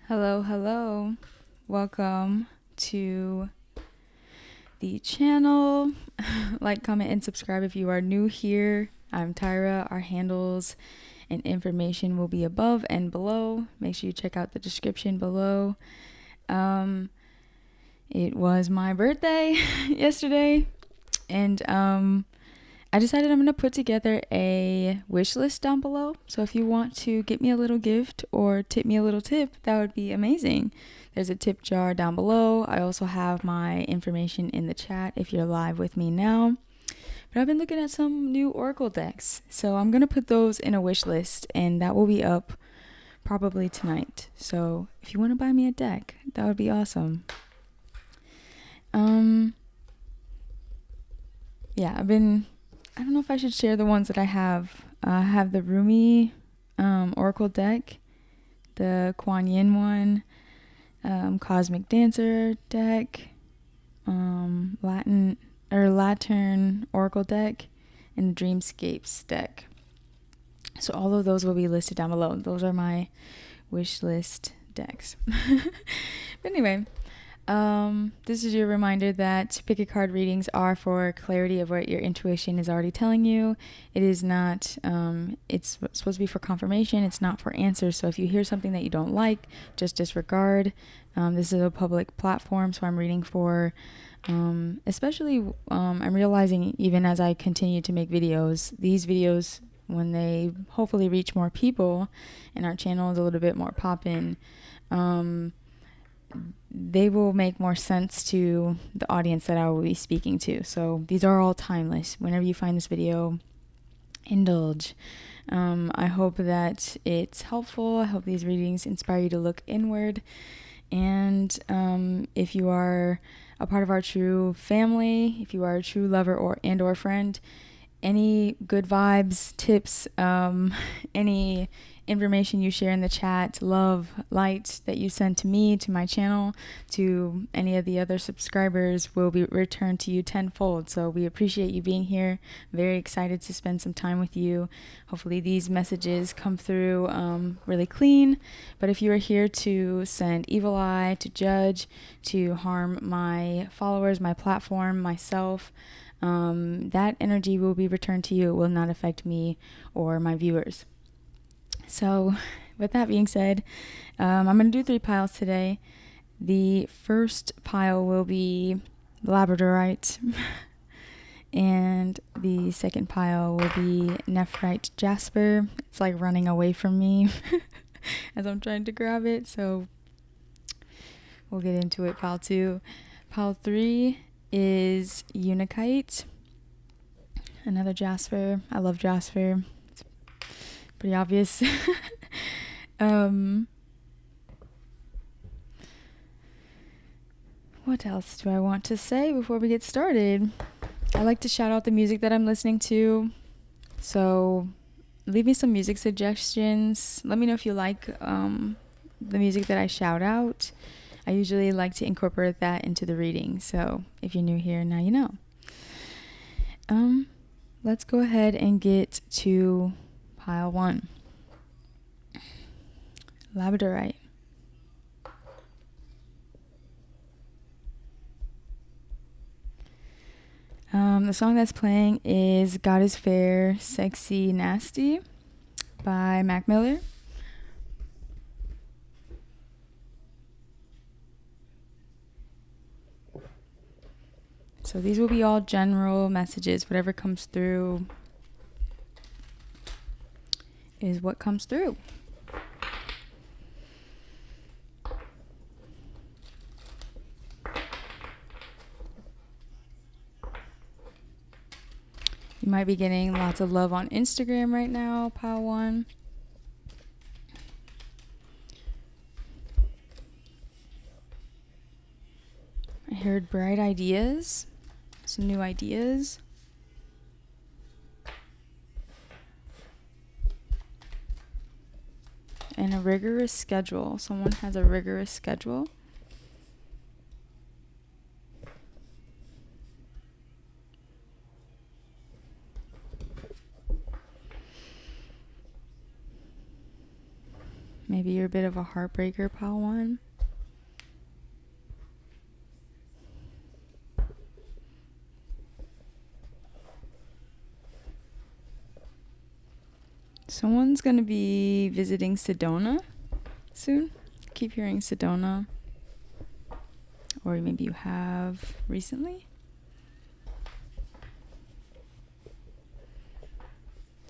Hello, hello. Welcome to the channel. Like, comment, and subscribe if you are new here. I'm Tyra. Our handles and information will be above and below. Make sure you check out the description below. It was my birthday yesterday, and I decided I'm going to put together a wish list down below. So if you want to get me a little gift or tip me a little tip, that would be amazing. There's a tip jar down below. I also have my information in the chat if you're live with me now. But I've been looking at some new Oracle decks. So I'm going to put those in a wish list, and that will be up probably tonight. So if you want to buy me a deck, that would be awesome. Yeah, I don't know if I should share the ones that I have. I have the Rumi Oracle deck, the Kuan Yin one, Cosmic Dancer deck, Latern Oracle deck, and the Dreamscapes deck. So all of those will be listed down below. Those are my wish list decks. But anyway, this is your reminder that pick a card readings are for clarity of what your intuition is already telling you. It is not, it's supposed to be for confirmation. It's not for answers. So if you hear something that you don't like, just disregard. This is a public platform, so I'm reading for, especially, I'm realizing even as I continue to make videos, these videos, when they hopefully reach more people and our channel is a little bit more poppin', they will make more sense to the audience that I will be speaking to. So these are all timeless. Whenever you find this video, indulge. I hope that it's helpful. I hope these readings inspire you to look inward. And if you are a part of our true family, if you are a true lover or friend, any good vibes, tips, any information you share in the chat, love, light that you send to me, to my channel, to any of the other subscribers will be returned to you tenfold. So we appreciate you being here. Very excited to spend some time with you. Hopefully these messages come through really clean. But if you are here to send evil eye, to judge, to harm my followers, my platform, myself, that energy will be returned to you. It will not affect me or my viewers. So with that being said, I'm going to do 3 piles today. The first pile will be labradorite, and the second pile will be nephrite jasper. It's like running away from me as I'm trying to grab it, so we'll get into it. Pile 2. Pile 3 is unikite, another jasper. I love jasper. It's pretty obvious. What else do I want to say before we get started? I like to shout out the music that I'm listening to. So leave me some music suggestions. Let me know if you like the music that I shout out. I usually like to incorporate that into the reading. So if you're new here, now you know. Let's go ahead and get to pile 1. Labradorite. The song that's playing is God is Fair, Sexy, Nasty by Mac Miller. So these will be all general messages. Whatever comes through is what comes through. You might be getting lots of love on Instagram right now, pile 1. I heard bright ideas, some new ideas. And a rigorous schedule. Someone has a rigorous schedule. Maybe you're a bit of a heartbreaker, pile 1. Someone's going to be visiting Sedona soon. Keep hearing Sedona. Or maybe you have recently.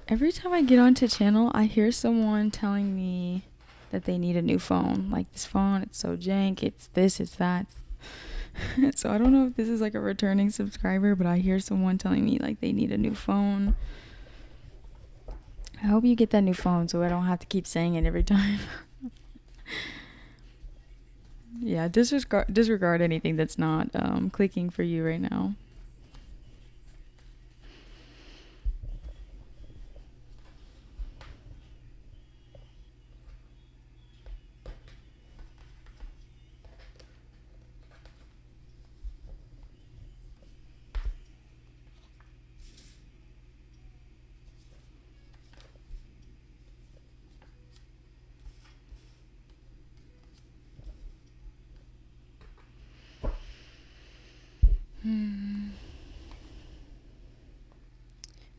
Every time I get onto channel, I hear someone telling me that they need a new phone. Like, this phone, it's so jank, it's this, it's that. So I don't know if this is like a returning subscriber, but I hear someone telling me like they need a new phone. I hope you get that new phone so I don't have to keep saying it every time. Yeah, disregard anything that's not clicking for you right now.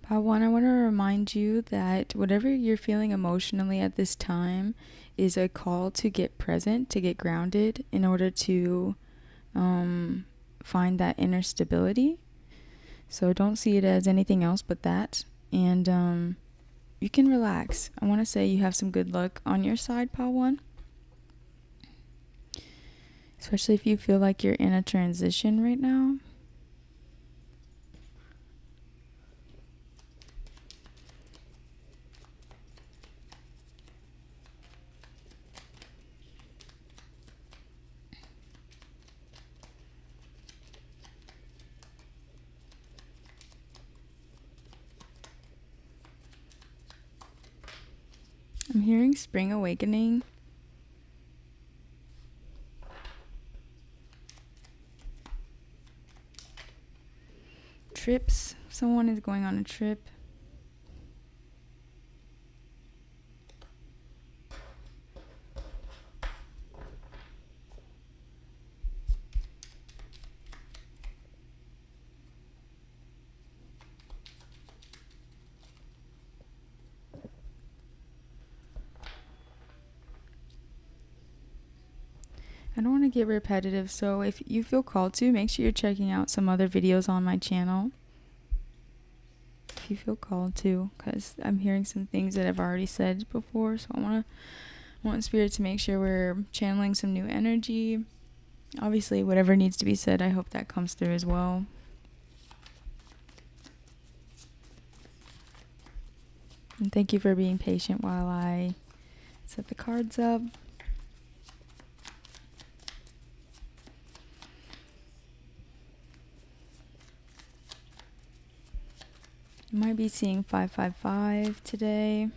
Part 1, I want to remind you that whatever you're feeling emotionally at this time is a call to get present, to get grounded in order to find that inner stability. So don't see it as anything else but that. And you can relax. I want to say you have some good luck on your side, Part 1. Especially if you feel like you're in a transition right now. I'm hearing spring awakening. Trips. Someone is going on a trip. I don't want to get repetitive, so if you feel called to, make sure you're checking out some other videos on my channel. If you feel called to, because I'm hearing some things that I've already said before, so I want Spirit to make sure we're channeling some new energy. Obviously, whatever needs to be said, I hope that comes through as well. And thank you for being patient while I set the cards up. You might be seeing 555 today.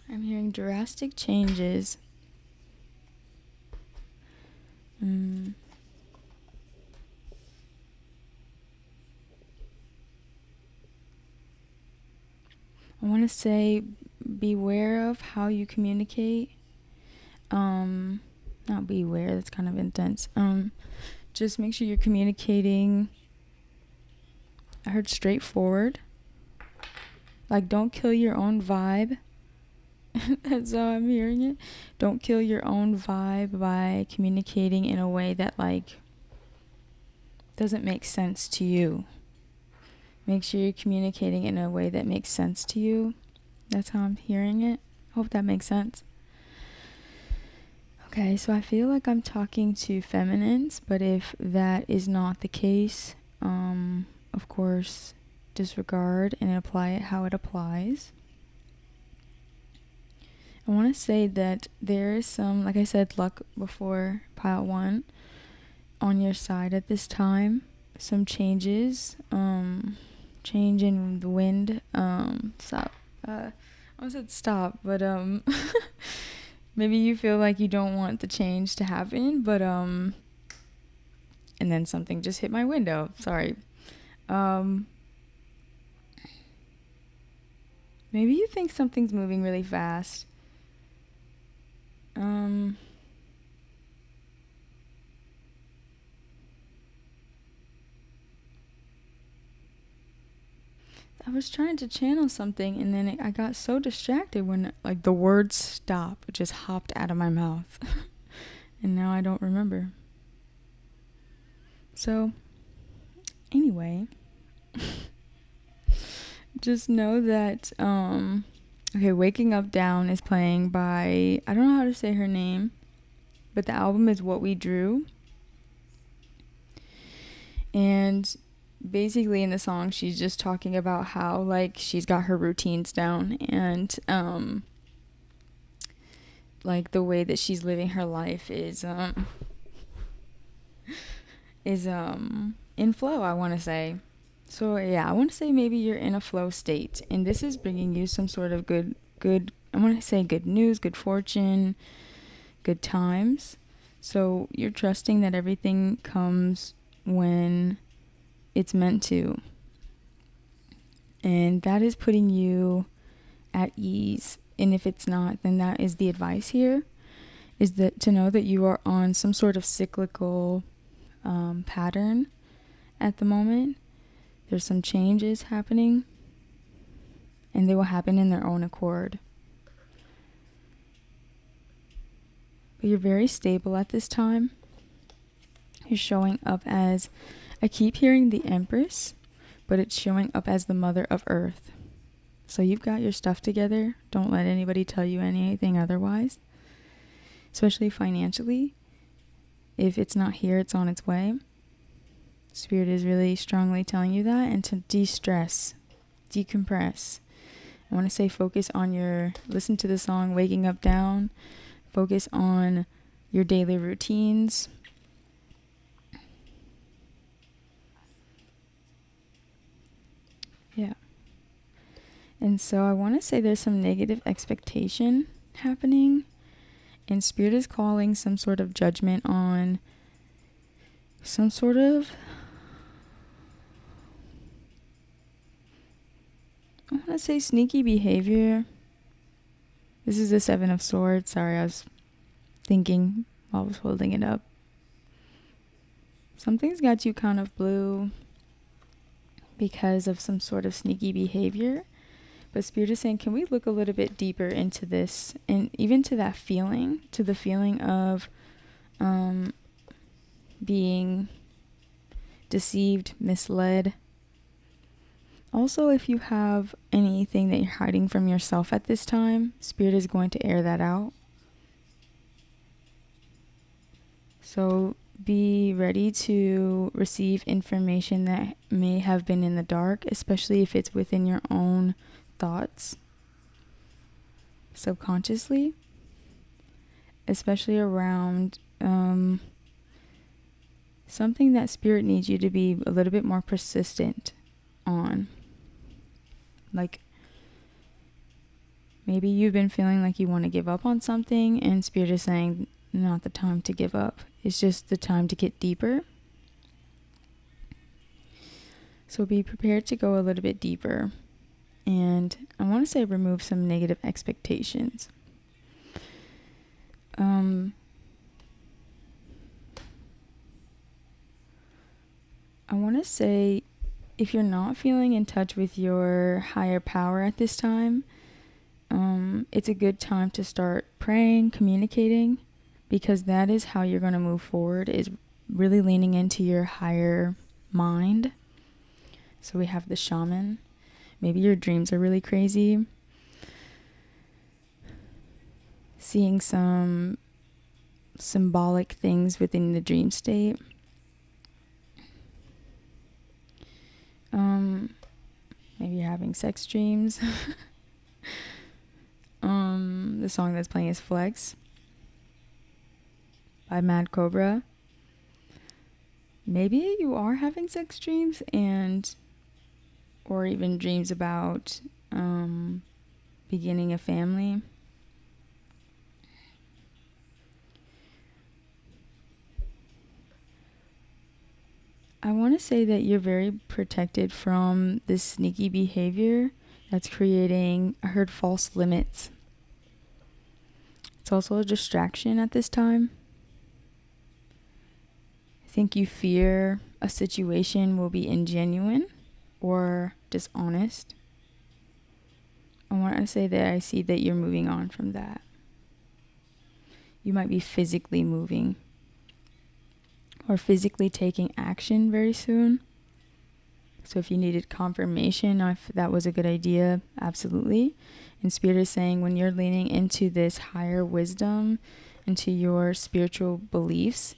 I'm hearing drastic changes. I want to say beware of how you communicate. Not beware, that's kind of intense. Just make sure you're communicating. I heard straightforward. Like, don't kill your own vibe. That's how I'm hearing it. Don't kill your own vibe by communicating in a way that, like, doesn't make sense to you. Make sure you're communicating in a way that makes sense to you. That's how I'm hearing it. Hope that makes sense. Okay, so I feel like I'm talking to feminines, but if that is not the case, of course, disregard and apply it how it applies. I want to say that there is some, like I said, luck before pile 1 on your side at this time. Some changes, change in the wind. Stop. I said stop, but maybe you feel like you don't want the change to happen, but and then something just hit my window. Sorry. Maybe you think something's moving really fast. I was trying to channel something, and then I got so distracted when, like, the word stop just hopped out of my mouth. And now I don't remember. So, anyway, just know that, okay, Waking Up Down is playing by, I don't know how to say her name, but the album is What We Drew. And basically in the song, she's just talking about how, like, she's got her routines down, and like the way that she's living her life is in flow, I want to say. So yeah, I want to say maybe you're in a flow state, and this is bringing you some sort of good I want to say good news, good fortune, good times. So you're trusting that everything comes when it's meant to. And that is putting you at ease. And if it's not, then that is the advice here, is that to know that you are on some sort of cyclical pattern at the moment. There's some changes happening, and they will happen in their own accord. But you're very stable at this time. You're showing up as, I keep hearing the Empress, but it's showing up as the Mother of Earth. So you've got your stuff together. Don't let anybody tell you anything otherwise. Especially financially. If it's not here, it's on its way. Spirit is really strongly telling you that. And to de-stress, decompress. I want to say focus on listen to the song Waking Up Down. Focus on your daily routines. Yeah. And so I want to say there's some negative expectation happening. And Spirit is calling some sort of judgment on some sort of, I want to say sneaky behavior. This is the 7 of Swords. Sorry, I was thinking while I was holding it up. Something's got you kind of blue because of some sort of sneaky behavior. But Spirit is saying, can we look a little bit deeper into this, and even to that feeling, to the feeling of being deceived, misled. Also, if you have anything that you're hiding from yourself at this time, Spirit is going to air that out. So be ready to receive information that may have been in the dark, especially if it's within your own thoughts, subconsciously, especially around something that Spirit needs you to be a little bit more persistent on. Like, maybe you've been feeling like you want to give up on something, and Spirit is saying, not the time to give up. It's just the time to get deeper. So be prepared to go a little bit deeper. And I want to say remove some negative expectations. I want to say, if you're not feeling in touch with your higher power at this time, it's a good time to start praying, communicating, because that is how you're going to move forward, is really leaning into your higher mind. So we have the shaman. Maybe your dreams are really crazy. Seeing some symbolic things within the dream state. Maybe you're having sex dreams. The song that's playing is Flex by Mad Cobra. Maybe you are having sex dreams or even dreams about beginning a family. I want to say that you're very protected from this sneaky behavior that's creating, I heard, false limits. It's also a distraction at this time. I think you fear a situation will be ingenuine or dishonest. I want to say that I see that you're moving on from that. You might be physically moving or physically taking action very soon. So if you needed confirmation if that was a good idea, absolutely. And Spirit is saying when you're leaning into this higher wisdom, into your spiritual beliefs,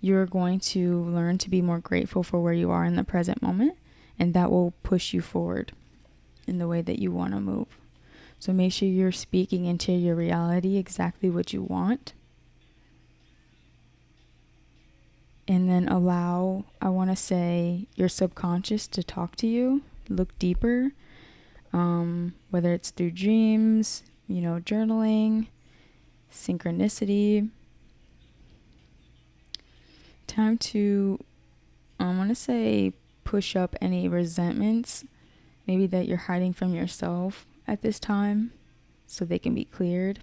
you're going to learn to be more grateful for where you are in the present moment, and that will push you forward in the way that you want to move. So make sure you're speaking into your reality exactly what you want. And then allow, I want to say, your subconscious to talk to you. Look deeper, whether it's through dreams, journaling, synchronicity. Time to, I want to say, push up any resentments, maybe that you're hiding from yourself at this time, so they can be cleared.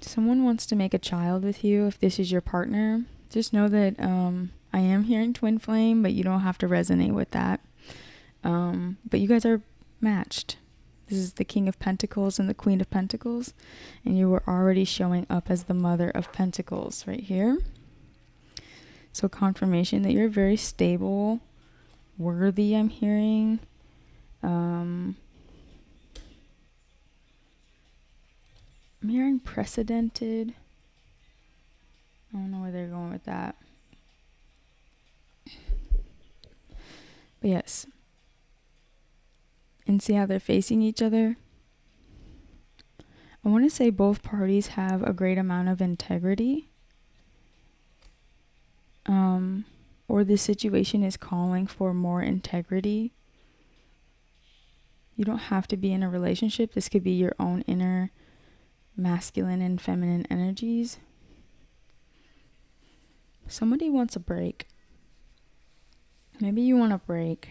Someone wants to make a child with you. If this is your partner, just know that I am hearing twin flame, but you don't have to resonate with that. But you guys are matched. This is the King of Pentacles and the Queen of Pentacles, and you were already showing up as the Mother of Pentacles right here. So confirmation that you're very stable, worthy, I'm hearing. I'm hearing precedented. I don't know where they're going with that. But yes. And see how they're facing each other? I want to say both parties have a great amount of integrity. Or the situation is calling for more integrity. You don't have to be in a relationship. This could be your own inner masculine and feminine energies. Somebody wants a break. Maybe you want a break.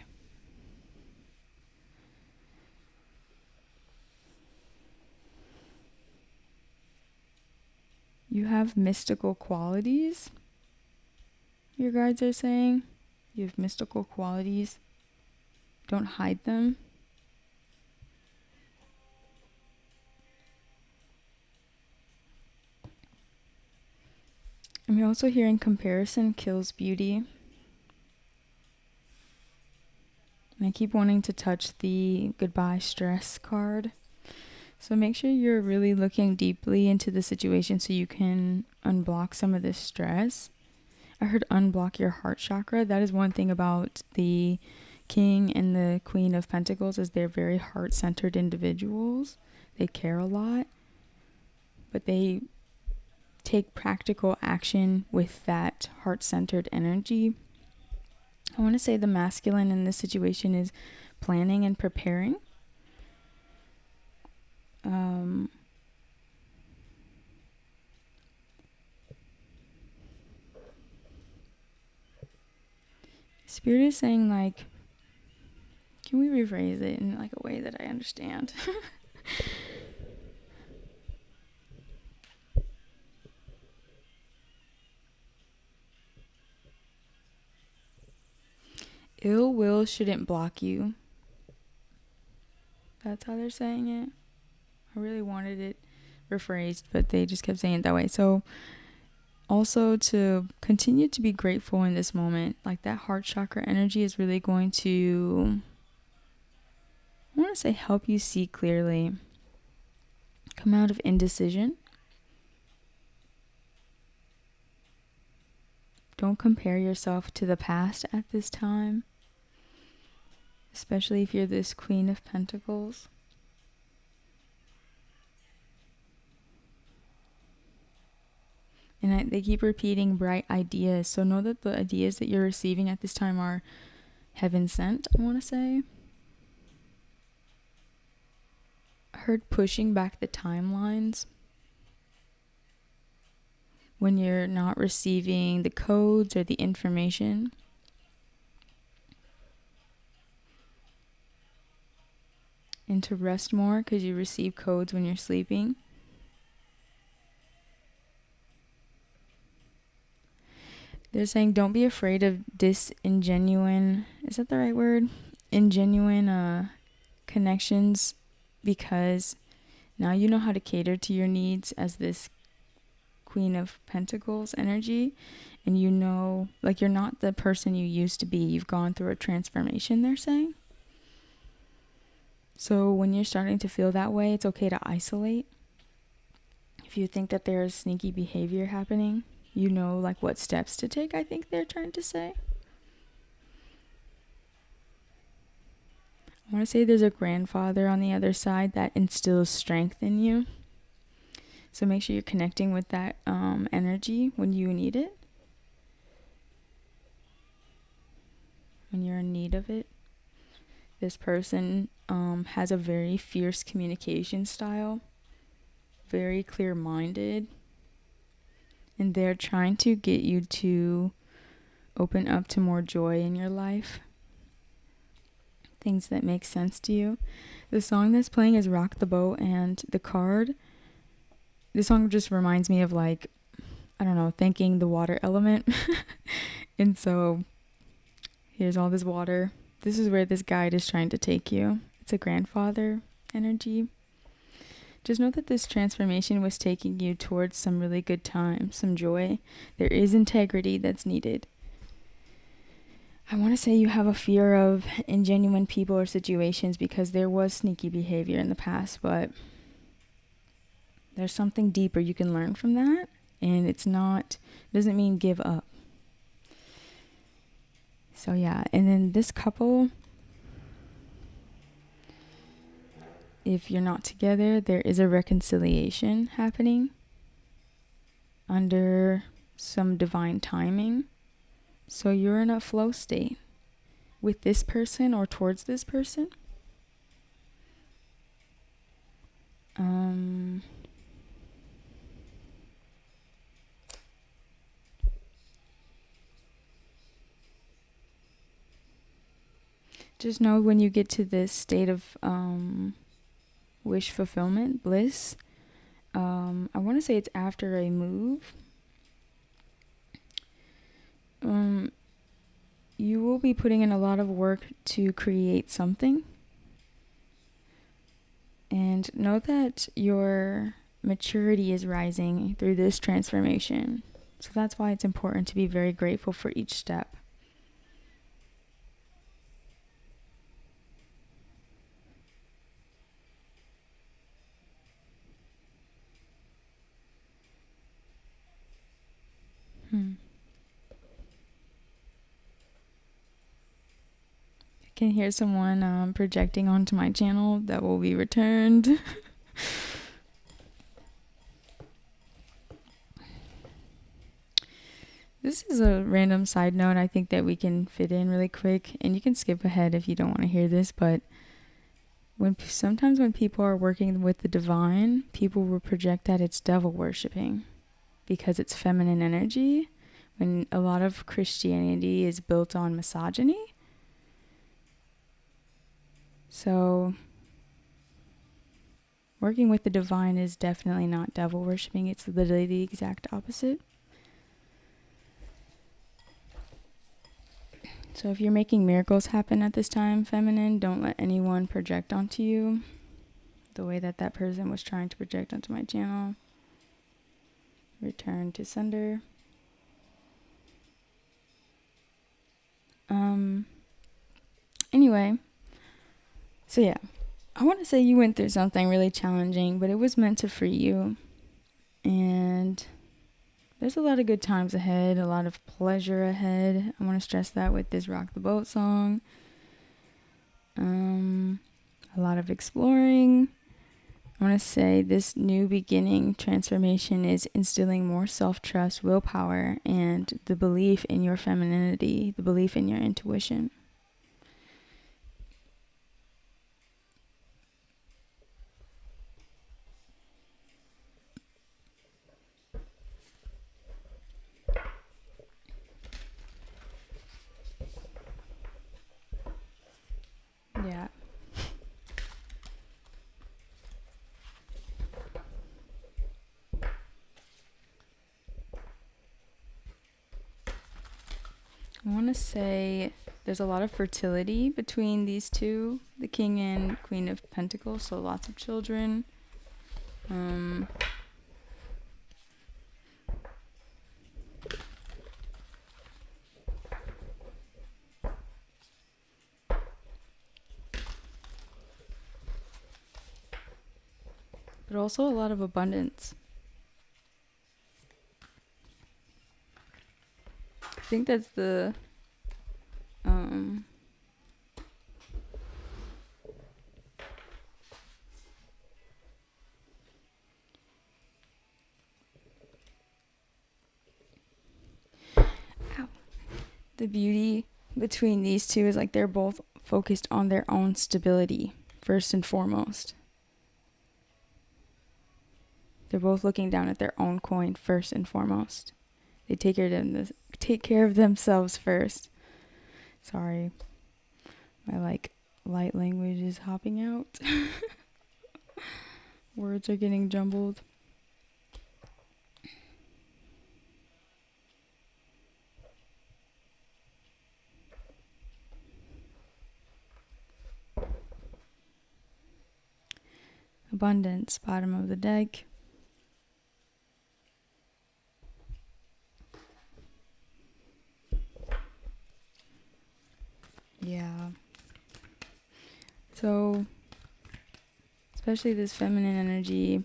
You have mystical qualities, your guides are saying. You have mystical qualities. Don't hide them. I'm also hearing comparison kills beauty. And I keep wanting to touch the goodbye stress card. So make sure you're really looking deeply into the situation so you can unblock some of this stress. I heard unblock your heart chakra. That is one thing about the King and the Queen of Pentacles, is they're very heart-centered individuals. They care a lot, but they take practical action with that heart-centered energy. I want to say the masculine in this situation is planning and preparing. Spirit is saying, like, can we rephrase it in like a way that I understand? Ill will shouldn't block you. That's how they're saying it. I really wanted it rephrased, but they just kept saying it that way. So also to continue to be grateful in this moment, like that heart chakra energy is really going to, I want to say, help you see clearly. Come out of indecision. Don't compare yourself to the past at this time, especially if you're this Queen of Pentacles. And they keep repeating bright ideas. So know that the ideas that you're receiving at this time are heaven sent, I want to say. I heard pushing back the timelines. When you're not receiving the codes or the information. And to rest more because you receive codes when you're sleeping. They're saying don't be afraid of disingenuine, is that the right word? Ingenuine connections, because now you know how to cater to your needs as this Queen of Pentacles energy, and you know, like, you're not the person you used to be. You've gone through a transformation, they're saying. So when you're starting to feel that way, it's okay to isolate. If you think that there's sneaky behavior happening, you know, like, what steps to take, I think they're trying to say. I want to say there's a grandfather on the other side that instills strength in you. So make sure you're connecting with that energy when you need it. When you're in need of it. This person has a very fierce communication style. Very clear-minded. And they're trying to get you to open up to more joy in your life. Things that make sense to you. The song that's playing is Rock the Boat, and the card, this song just reminds me of, like, I don't know, thanking the water element. And so here's all this water. This is where this guide is trying to take you. It's a grandfather energy. Just know that this transformation was taking you towards some really good time, some joy. There is integrity that's needed. I want to say you have a fear of ingenuine people or situations because there was sneaky behavior in the past, but there's something deeper you can learn from that, and doesn't mean give up. So yeah, and then this couple, if you're not together, there is a reconciliation happening under some divine timing. So you're in a flow state with this person or towards this person. Just know when you get to this state of wish fulfillment, bliss, I want to say it's after a move. You will be putting in a lot of work to create something. And know that your maturity is rising through this transformation. So that's why it's important to be very grateful for each step. I can hear someone projecting onto my channel that will be returned. This is a random side note I think that we can fit in really quick, and you can skip ahead if you don't want to hear this, but sometimes when people are working with the divine, people will project that it's devil worshipping because it's feminine energy, when a lot of Christianity is built on misogyny. So working with the divine is definitely not devil worshipping. It's literally the exact opposite. So if you're making miracles happen at this time, feminine, don't let anyone project onto you the way that person was trying to project onto my channel. Return to sender. Anyway, so yeah, I want to say you went through something really challenging, but it was meant to free you. And there's a lot of good times ahead, a lot of pleasure ahead. I want to stress that with this Rock the Boat song. A lot of exploring. I want to say this new beginning transformation is instilling more self-trust, willpower, and the belief in your femininity, the belief in your intuition. Yeah. I want to say there's a lot of fertility between these two, the King and Queen of Pentacles, so lots of children. But also a lot of abundance. I think that's the the beauty between these two is like they're both focused on their own stability first and foremost. They're both looking down at their own coin first and foremost. They take care of themselves first. Sorry, my light language is hopping out. Words are getting jumbled. Abundance, bottom of the deck. Yeah. So, especially this feminine energy,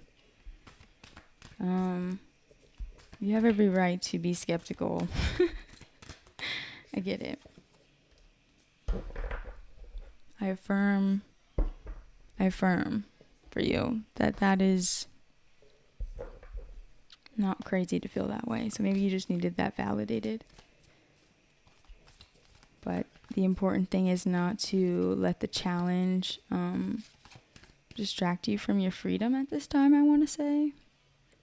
you have every right to be skeptical. I get it. I affirm for you that is not crazy to feel that way. So maybe you just needed that validated. But the important thing is not to let the challenge distract you from your freedom at this time, I want to say.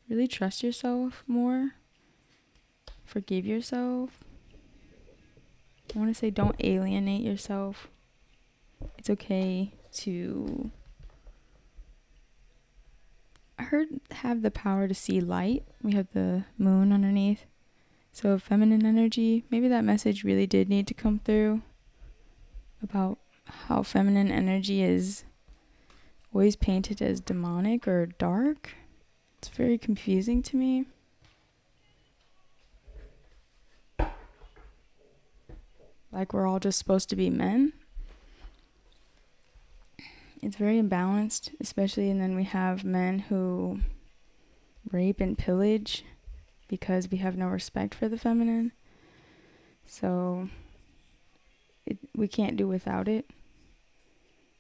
Really trust yourself more. Forgive yourself. I want to say don't alienate yourself. It's okay to have the power to see light. We have the moon underneath. So feminine energy, maybe that message really did need to come through about how feminine energy is always painted as demonic or dark. It's very confusing to me. Like we're all just supposed to be men. It's very imbalanced, especially, and then we have men who rape and pillage because we have no respect for the feminine. So we can't do without it.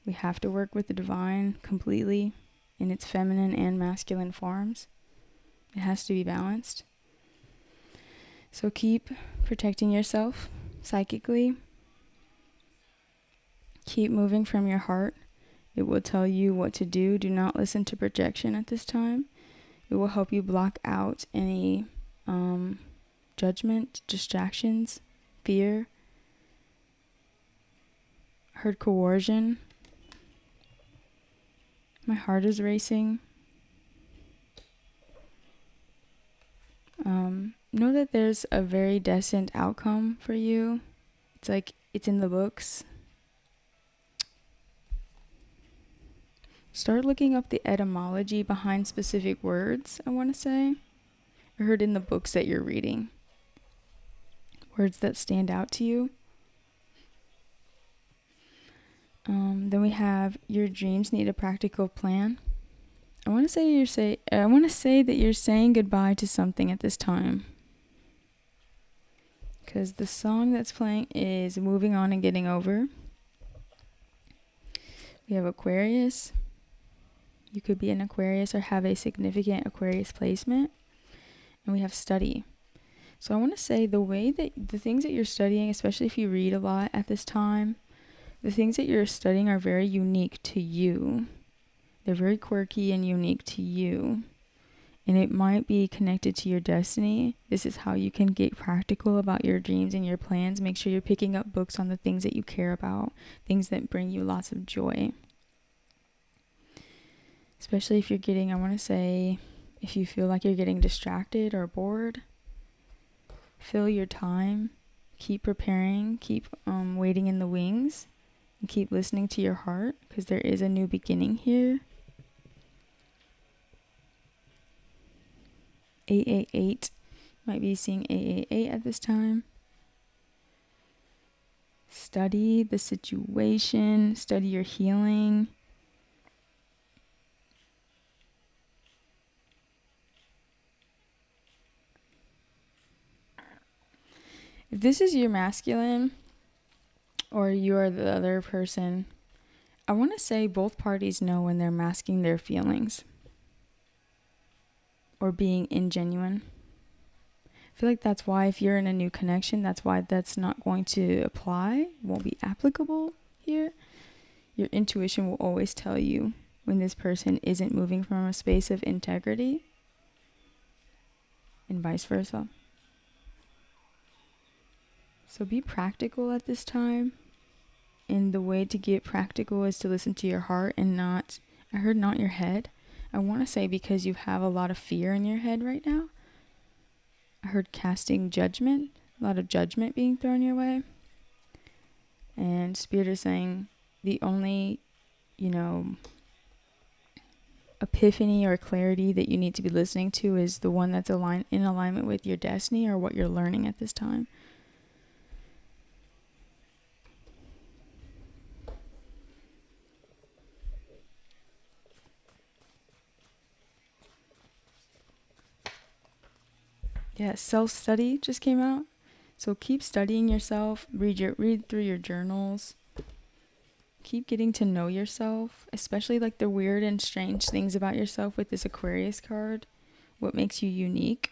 We have to work with the divine completely in its feminine and masculine forms. It has to be balanced. So keep protecting yourself psychically. Keep moving from your heart. It will tell you what to do. Do not listen to projection at this time. It will help you block out any judgment, distractions, fear. Heard coercion. My heart is racing. Know that there's a very destined outcome for you. It's like it's in the books. Start looking up the etymology behind specific words, I want to say. I heard in the books that you're reading. Words that stand out to you. Then we have your dreams need a practical plan. I want to say that you're saying goodbye to something at this time. Because the song that's playing is Moving On and Getting Over. We have Aquarius. You could be an Aquarius or have a significant Aquarius placement. And we have study. So I want to say the things that you're studying, especially if you read a lot at this time, the things that you're studying are very unique to you. They're very quirky and unique to you. And it might be connected to your destiny. This is how you can get practical about your dreams and your plans. Make sure you're picking up books on the things that you care about, things that bring you lots of joy. Especially if you're getting, I want to say, if you feel like you're getting distracted or bored, fill your time, keep preparing, keep waiting in the wings, and keep listening to your heart, because there is a new beginning here. 888, might be seeing 888 at this time. Study the situation, study your healing. If this is your masculine or you're the other person, I want to say both parties know when they're masking their feelings or being ingenuine. I feel like that's why if you're in a new connection, that's why that's not going to apply, won't be applicable here. Your intuition will always tell you when this person isn't moving from a space of integrity, and vice versa. So be practical at this time. And the way to get practical is to listen to your heart and not, I heard not your head. I want to say because you have a lot of fear in your head right now. I heard casting judgment, a lot of judgment being thrown your way. And Spirit is saying the only, epiphany or clarity that you need to be listening to is the one that's in alignment with your destiny or what you're learning at this time. Yes, self-study just came out. So keep studying yourself, read through your journals. Keep getting to know yourself, especially like the weird and strange things about yourself with this Aquarius card. What makes you unique.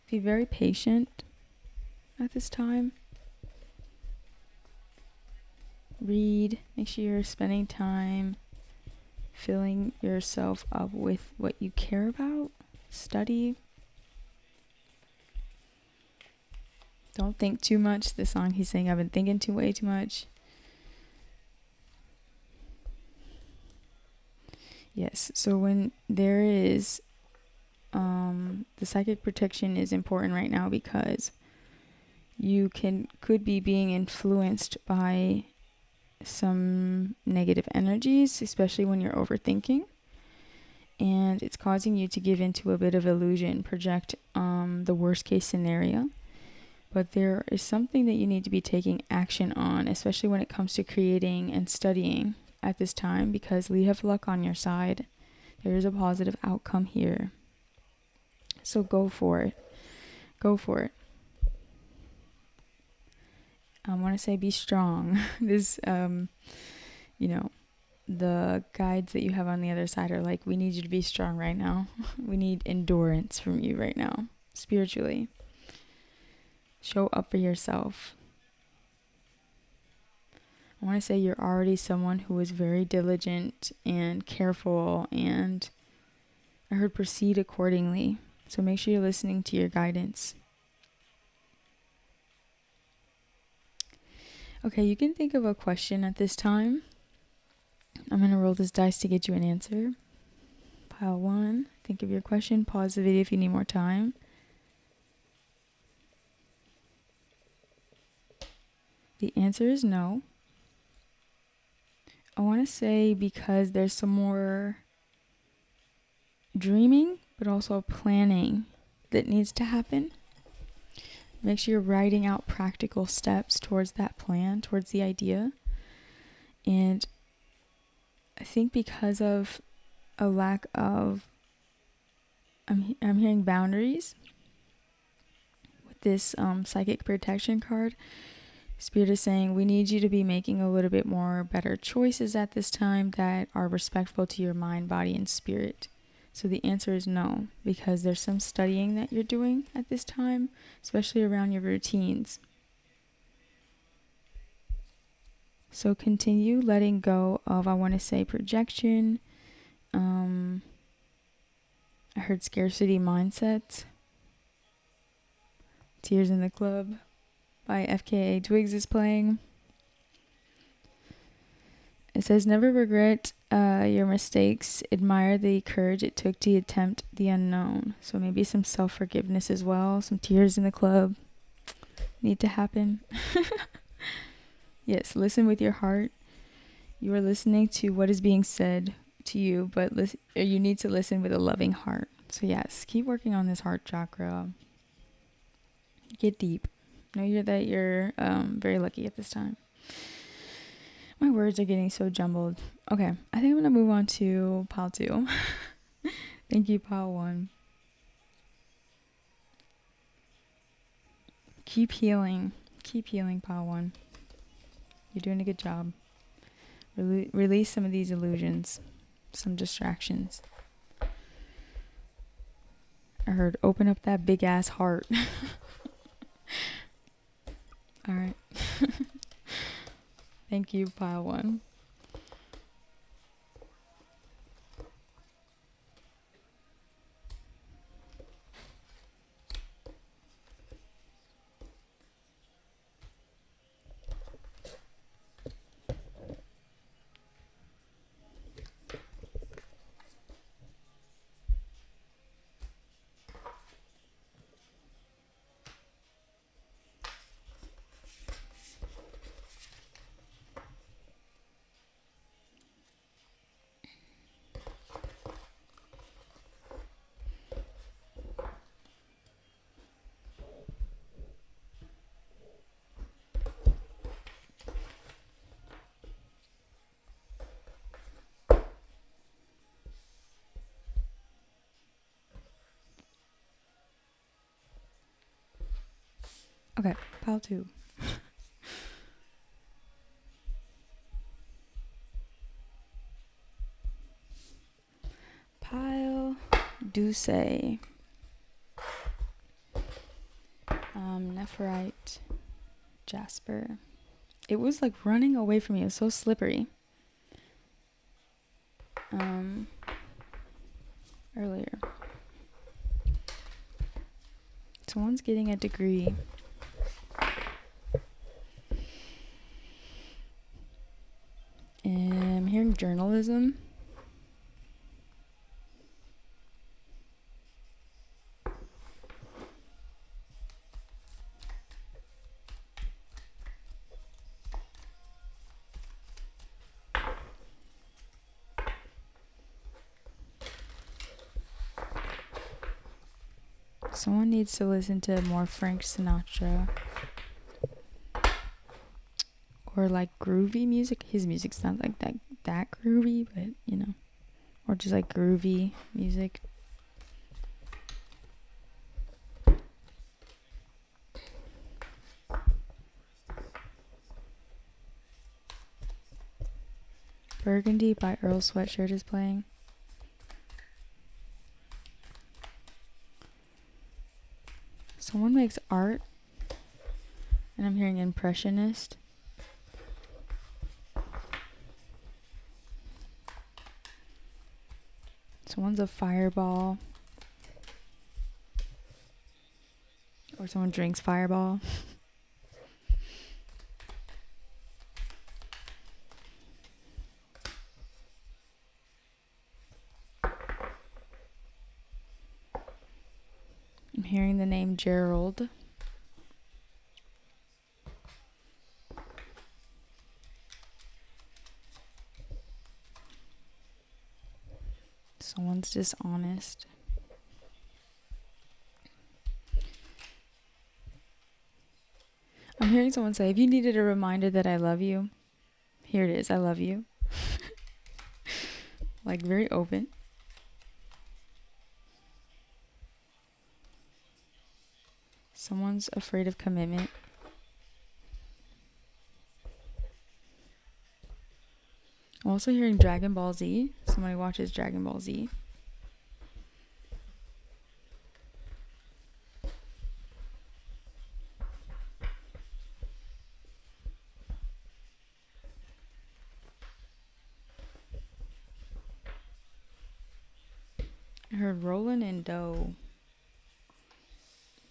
Be very patient at this time. Read, make sure you're spending time filling yourself up with what you care about. Study. Don't think too much. The song he's saying, I've been thinking way too much. Yes, so when there is, the psychic protection is important right now because you could be being influenced by some negative energies, especially when you're overthinking. And it's causing you to give into a bit of illusion, project the worst case scenario. But there is something that you need to be taking action on, especially when it comes to creating and studying at this time, because you have luck on your side. There is a positive outcome here. So go for it. Go for it. I want to say be strong. This, the guides that you have on the other side are like, we need you to be strong right now. We need endurance from you right now, spiritually. Show up for yourself. I want to say you're already someone who is very diligent and careful, and I heard proceed accordingly. So make sure you're listening to your guidance. Okay, you can think of a question at this time. I'm going to roll this dice to get you an answer. Pile 1. Think of your question. Pause the video if you need more time. The answer is no. I want to say because there's some more dreaming, but also planning that needs to happen. Make sure you're writing out practical steps towards that plan, towards the idea. And I think because of a lack of, I'm hearing boundaries with this psychic protection card. Spirit is saying we need you to be making a little bit more better choices at this time that are respectful to your mind, body, and spirit. So the answer is no, because there's some studying that you're doing at this time, especially around your routines. So continue letting go of, I want to say, projection. I heard scarcity mindset. Tears in the Club by FKA Twigs is playing. It says, never regret your mistakes. Admire the courage it took to attempt the unknown. So maybe some self-forgiveness as well. Some tears in the club need to happen. Yes, listen with your heart. You are listening to what is being said to you, but you need to listen with a loving heart. So yes, keep working on this heart chakra. Get deep. Know you're very lucky at this time. My words are getting so jumbled. Okay, I think I'm gonna move on to pile 2. Thank you, pile 1. Keep healing. Keep healing, pile 1. You're doing a good job. Release some of these illusions, some distractions. I heard open up that big ass heart. All right. Thank you, pile 1. Okay, pile 2. Pile Duce. Nephrite. Jasper. It was like running away from me. It was so slippery. Earlier. Someone's getting a degree. And I'm hearing journalism. Someone needs to listen to more Frank Sinatra. Or like groovy music. His music's not like that groovy, but you know. Or just like groovy music. Burgundy by Earl Sweatshirt is playing. Someone makes art. And I'm hearing impressionist. Someone's a fireball. Or someone drinks fireball. I'm hearing the name Gerald. Someone's dishonest. I'm hearing someone say, if you needed a reminder that I love you, here it is, I love you. Like very open. Someone's afraid of commitment. I'm also hearing Dragon Ball Z. Somebody watches Dragon Ball Z. I heard rolling in dough.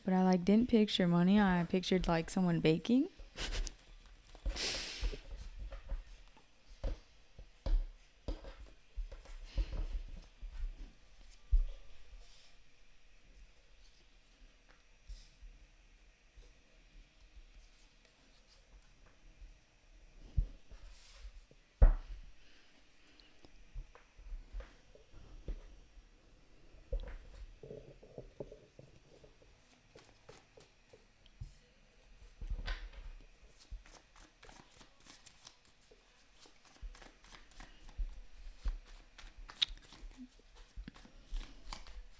But I didn't picture money. I pictured someone baking.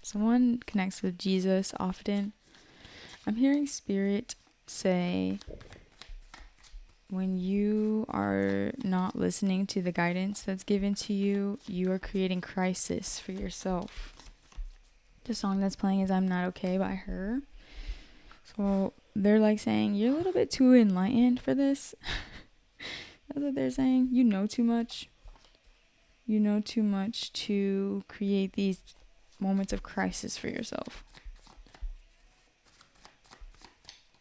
Someone connects with Jesus often. I'm hearing Spirit say, when you are not listening to the guidance that's given to you, you are creating crisis for yourself. The song that's playing is I'm Not Okay by her. So they're saying, you're a little bit too enlightened for this. That's what they're saying. You know too much. You know too much to create these moments of crisis for yourself.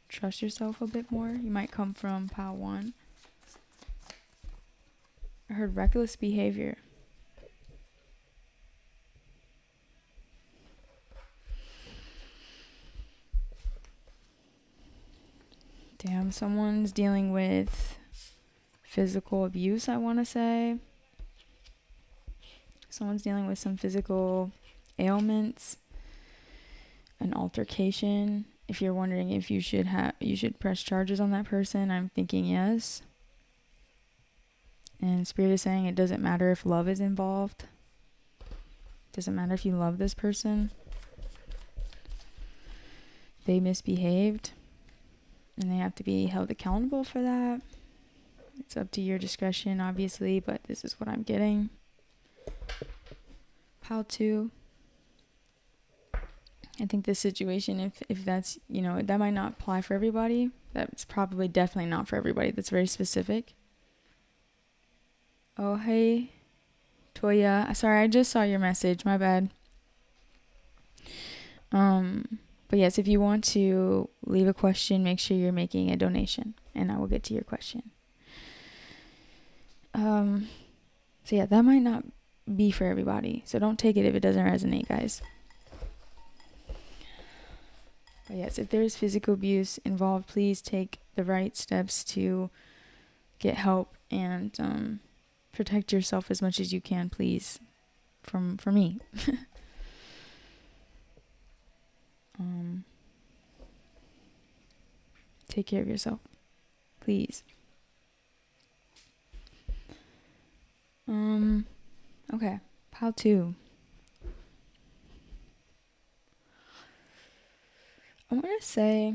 Trust yourself a bit more. You might come from pile 1. I heard reckless behavior. Damn, someone's dealing with physical abuse, I want to say. Someone's dealing with some physical ailments, an altercation. If you're wondering if you should press charges on that person, I'm thinking yes. And Spirit is saying it doesn't matter if love is involved. It doesn't matter if you love this person. They misbehaved, and they have to be held accountable for that. It's up to your discretion, obviously, but this is what I'm getting. Pile 2. I think this situation, if that's, that might not apply for everybody. That's probably definitely not for everybody. That's very specific. Oh, hey, Toya. Sorry, I just saw your message. My bad. But yes, if you want to leave a question, make sure you're making a donation, and I will get to your question. So yeah, that might not be for everybody. So don't take it if it doesn't resonate, guys. But yes, if there's physical abuse involved, please take the right steps to get help and protect yourself as much as you can, please. For me. Take care of yourself, please. Okay, pile 2. I want to say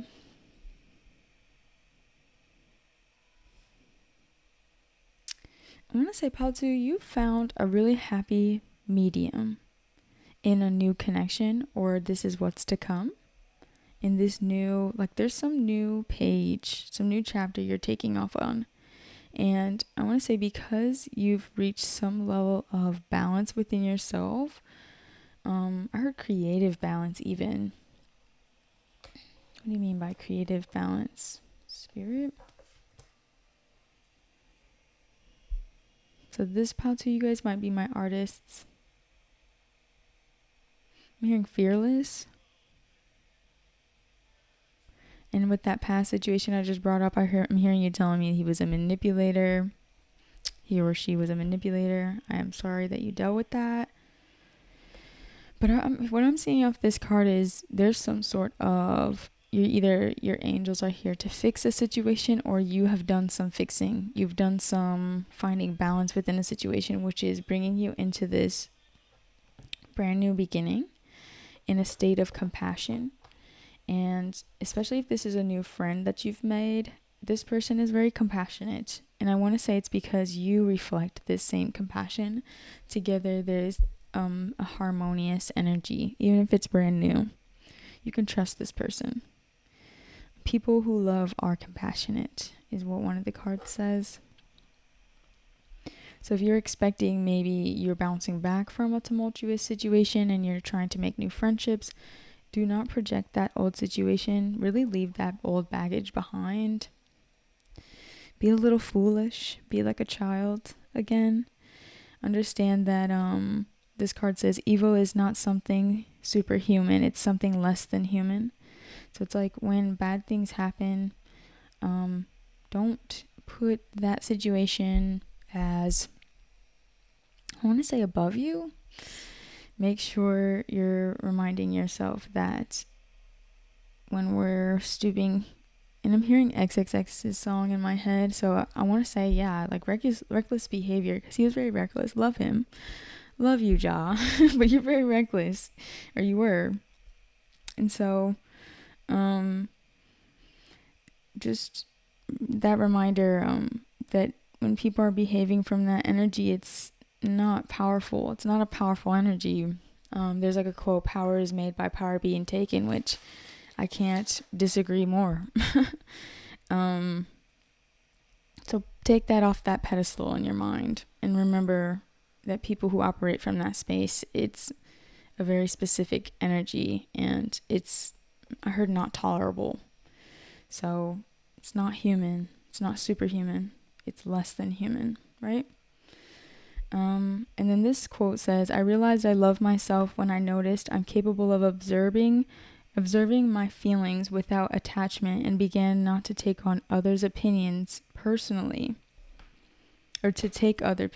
pile 2, you found a really happy medium in a new connection, or this is what's to come. In this new, there's some new page, some new chapter you're taking off on. And I want to say, because you've reached some level of balance within yourself, I heard creative balance even. What do you mean by creative balance? Spirit? So this pile 2, you guys might be my artists. I'm hearing fearless. And with that past situation I just brought up, I'm hearing you telling me he was a manipulator. He or she was a manipulator. I am sorry that you dealt with that. But what I'm seeing off this card is there's some sort of, your angels are here to fix a situation, or you have done some fixing. You've done some finding balance within a situation, which is bringing you into this brand new beginning in a state of compassion. And especially if this is a new friend that you've made, this person is very compassionate And I want to say it's because you reflect this same compassion. Together, there's a harmonious energy, even if it's brand new. You can trust this person. People who love are compassionate, is what one of the cards says. So if you're expecting, maybe you're bouncing back from a tumultuous situation and you're trying to make new friendships, do not project that old situation. Really leave that old baggage behind. Be a little foolish. Be like a child again. Understand that this card says evil is not something superhuman. It's something less than human. So it's like when bad things happen, don't put that situation as, I want to say, above you. Make sure you're reminding yourself that when we're stooping, and I'm hearing XXX's song in my head, so I want to say, yeah, like reckless behavior, because he was very reckless. Love him. Love you, Ja. But you're very reckless, or you were. And so, just that reminder that when people are behaving from that energy, it's not powerful. It's not a powerful energy. There's like a quote, power is made by power being taken, which I can't disagree more. So take that off that pedestal in your mind and remember that people who operate from that space, it's a very specific energy and it's, I heard, not tolerable. So it's not human. It's not superhuman. It's less than human, right? And then this quote says, I realized I love myself when I noticed I'm capable of observing my feelings without attachment and began not to take on others' opinions personally, or to take other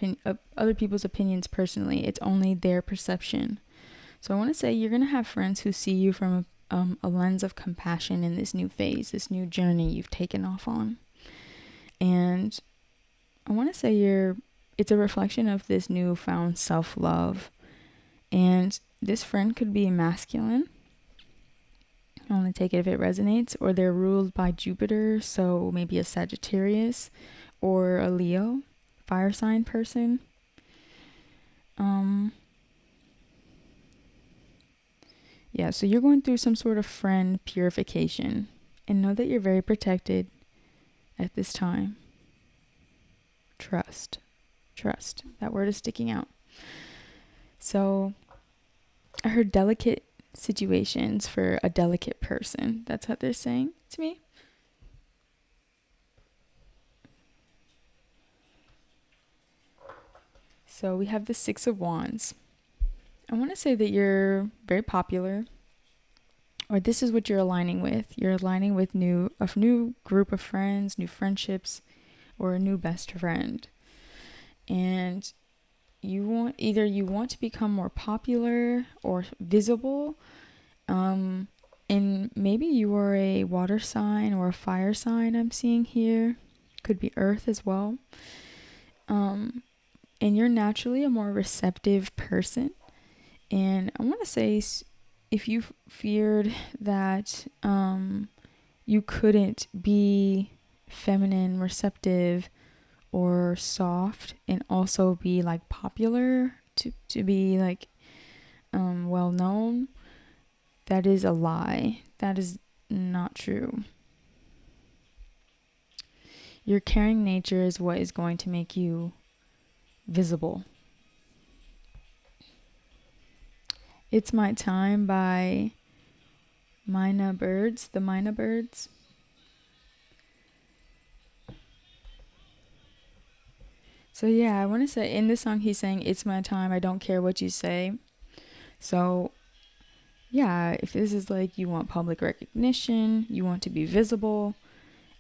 people's opinions personally. It's only their perception. So I want to say you're going to have friends who see you from a lens of compassion in this new phase, this new journey you've taken off on. And I want to say it's a reflection of this newfound self-love. And this friend could be masculine. Only take it if it resonates. Or they're ruled by Jupiter, so maybe a Sagittarius or a Leo, fire sign person. Yeah, so you're going through some sort of friend purification. And know that you're very protected at this time. Trust. That word is sticking out. So I heard delicate situations for a delicate person. That's what they're saying to me. So we have the Six of Wands. I want to say that you're very popular, or this is what you're aligning with. You're aligning with a new group of friends, new friendships, or a new best friend. And you want to become more popular or visible. And maybe you are a water sign or a fire sign I'm seeing here. Could be earth as well. And you're naturally a more receptive person. And I want to say, if you feared that you couldn't be feminine, receptive, or soft and also be like popular, to be like well known, that is a lie. That is not true. Your caring nature is what is going to make you visible. It's My Time by Mina Birds, the Mina Birds. So yeah, I want to say in this song he's saying, it's my time, I don't care what you say. So yeah, if this is like you want public recognition, you want to be visible,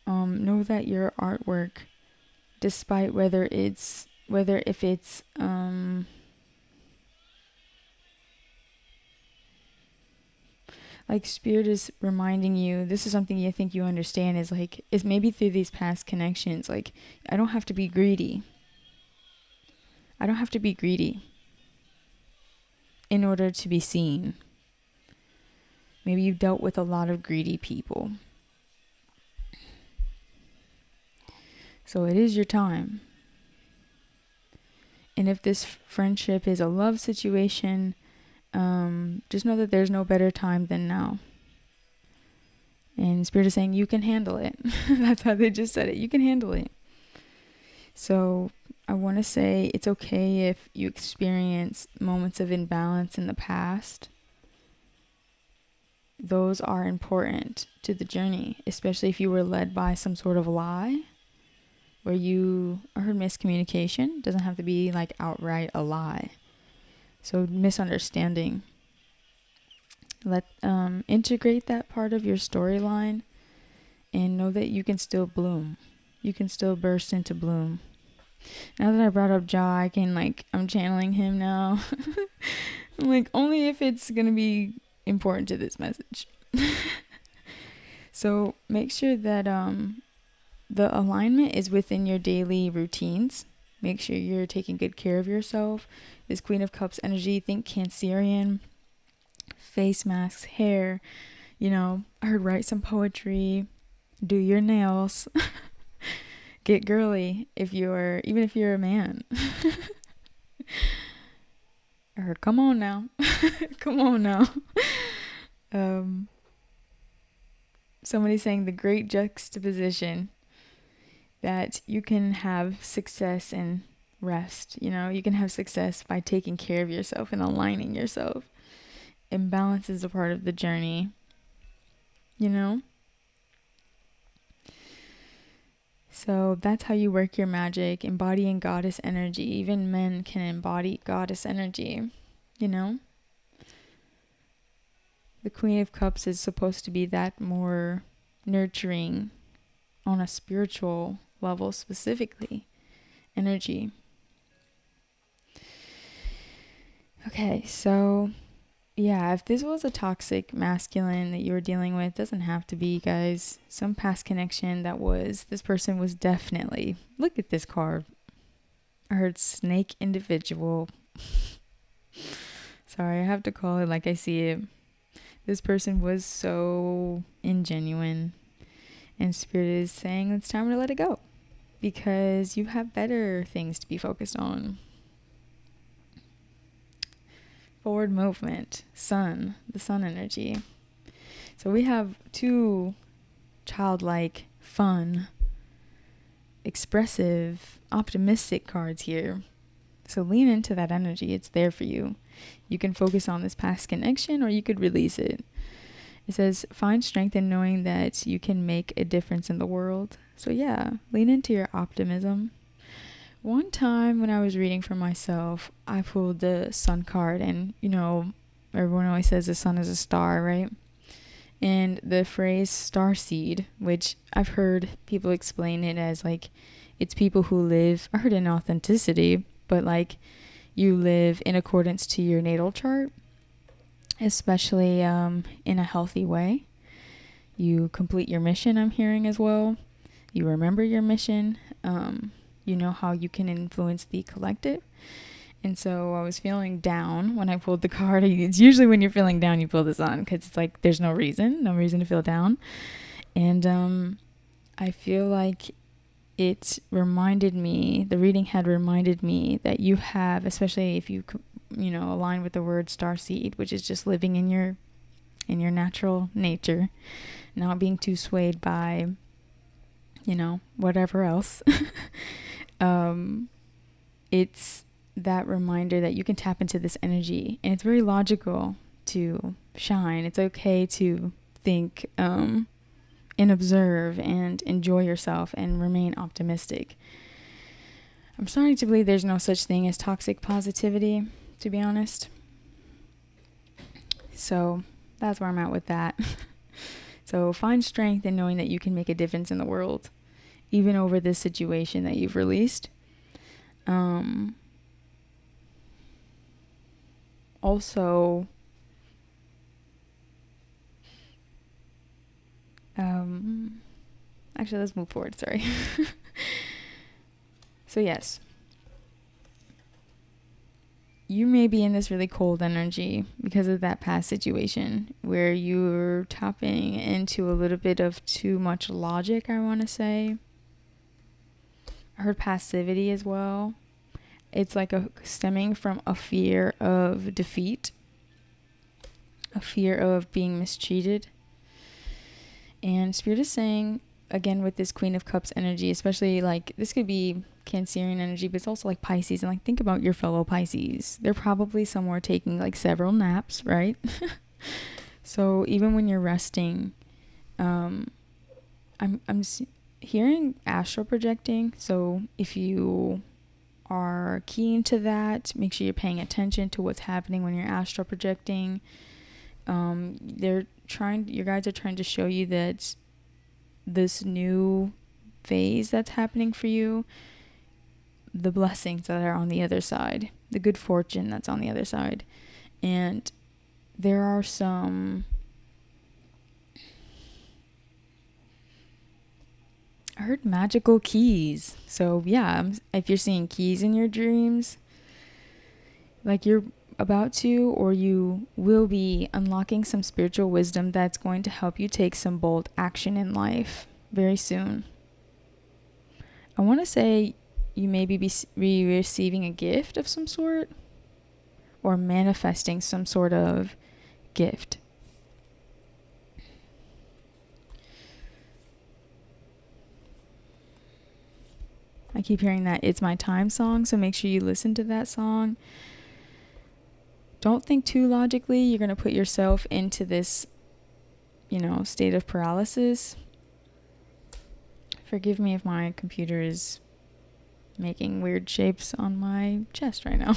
know that your artwork, despite if it's like spirit is reminding you, this is something you think you understand, is maybe through these past connections, like I don't have to be greedy. I don't have to be greedy in order to be seen. Maybe you've dealt with a lot of greedy people. So it is your time. And if this friendship is a love situation, just know that there's no better time than now. And Spirit is saying you can handle it. That's how they just said it. You can handle it. So I want to say it's okay if you experience moments of imbalance in the past. Those are important to the journey, especially if you were led by some sort of lie where you heard miscommunication. It doesn't have to be like outright a lie. So misunderstanding. Integrate that part of your storyline and know that you can still bloom. You can still burst into bloom. Now that I brought up Ja, I'm channeling him now. I'm like, only if it's going to be important to this message. So make sure that the alignment is within your daily routines. Make sure you're taking good care of yourself. This Queen of Cups energy, think Cancerian, face masks, hair, I heard write some poetry, do your nails, get girly even if you're a man. I heard, come on now. Come on now. Somebody's saying the great juxtaposition that you can have success and rest. You can have success by taking care of yourself and aligning yourself. Imbalance is a part of the journey. So that's how you work your magic, embodying goddess energy. Even men can embody goddess energy, The Queen of Cups is supposed to be that more nurturing on a spiritual level, specifically energy. Okay, so yeah, if this was a toxic masculine that you were dealing with, doesn't have to be, guys. Some past connection this person was definitely, look at this card. I heard snake individual. Sorry, I have to call it like I see it. This person was so ingenuine, and Spirit is saying it's time to let it go because you have better things to be focused on. Forward movement, the sun energy. So we have two childlike, fun, expressive, optimistic cards here. So lean into that energy. It's there for you. You can focus on this past connection or you could release it. It says, find strength in knowing that you can make a difference in the world. So yeah, lean into your optimism. One time when I was reading for myself, I pulled the sun card and, everyone always says the sun is a star, right? And the phrase star seed, which I've heard people explain it as it's people who live, I heard in authenticity, but you live in accordance to your natal chart, especially in a healthy way. You complete your mission, I'm hearing as well. You remember your mission. You know how you can influence the collective. And so I was feeling down when I pulled the card. It's usually when you're feeling down, you pull this on because it's there's no reason to feel down. And I feel like it reminded me, the reading had reminded me that you have, especially if you align with the word starseed, which is just living in your natural nature, not being too swayed by, whatever else. It's that reminder that you can tap into this energy, and it's very logical to shine. It's okay to think and observe and enjoy yourself and remain optimistic. I'm starting to believe there's no such thing as toxic positivity, to be honest. So that's where I'm at with that. So find strength in knowing that you can make a difference in the world, even over this situation that you've released. Also, actually, let's move forward. Sorry. So yes, you may be in this really cold energy because of that past situation where you're tapping into a little bit of too much logic, I want to say. I heard passivity as well. It's like stemming from a fear of defeat, a fear of being mistreated. And Spirit is saying, again, with this Queen of Cups energy, especially like this could be Cancerian energy, but it's also like Pisces. And like, think about your fellow Pisces. They're probably somewhere taking like several naps, right? So even when you're resting, I'm hearing astral projecting. So if you are keen to that, make sure you're paying attention to what's happening when you're astral projecting. Your guides are trying to show you that this new phase that's happening for you, the blessings that are on the other side, the good fortune that's on the other side. And there are some, I heard magical keys. So yeah, if you're seeing keys in your dreams, like you're about to, or you will be unlocking some spiritual wisdom that's going to help you take some bold action in life very soon. I want to say you may be receiving a gift of some sort, or manifesting some sort of gift. I keep hearing that It's My Time song, so make sure you listen to that song. Don't think too logically. You're going to put yourself into this, state of paralysis. Forgive me if my computer is making weird shapes on my chest right now.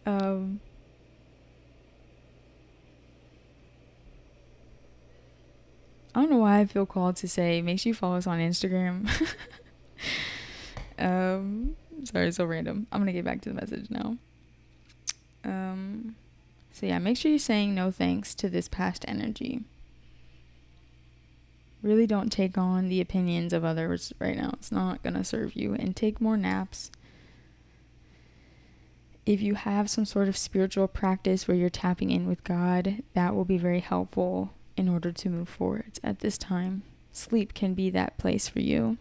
I don't know why I feel called to say, make sure you follow us on Instagram. Sorry, so random. I'm going to get back to the message now. So yeah, make sure you're saying no thanks to this past energy. Really don't take on the opinions of others right now. It's not going to serve you. And take more naps. If you have some sort of spiritual practice where you're tapping in with God, that will be very helpful in order to move forward at this time. Sleep can be that place for you.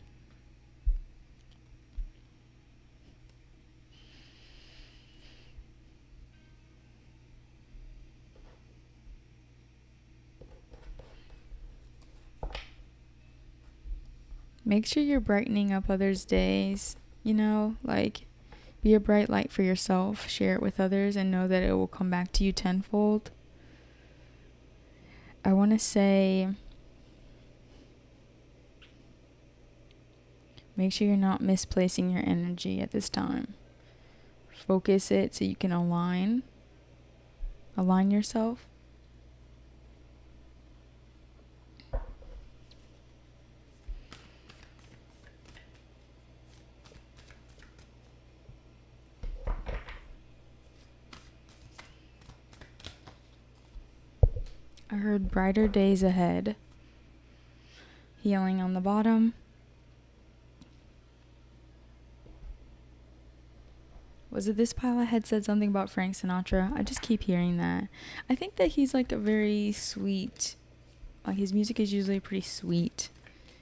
Make sure you're brightening up others' days, like be a bright light for yourself, share it with others, and know that it will come back to you tenfold. I want to say, make sure you're not misplacing your energy at this time. Focus it so you can align yourself. I heard brighter days ahead. Healing on the bottom. Was it this pile I had said something about Frank Sinatra? I just keep hearing that. I think that he's like a very sweet, like his music is usually pretty sweet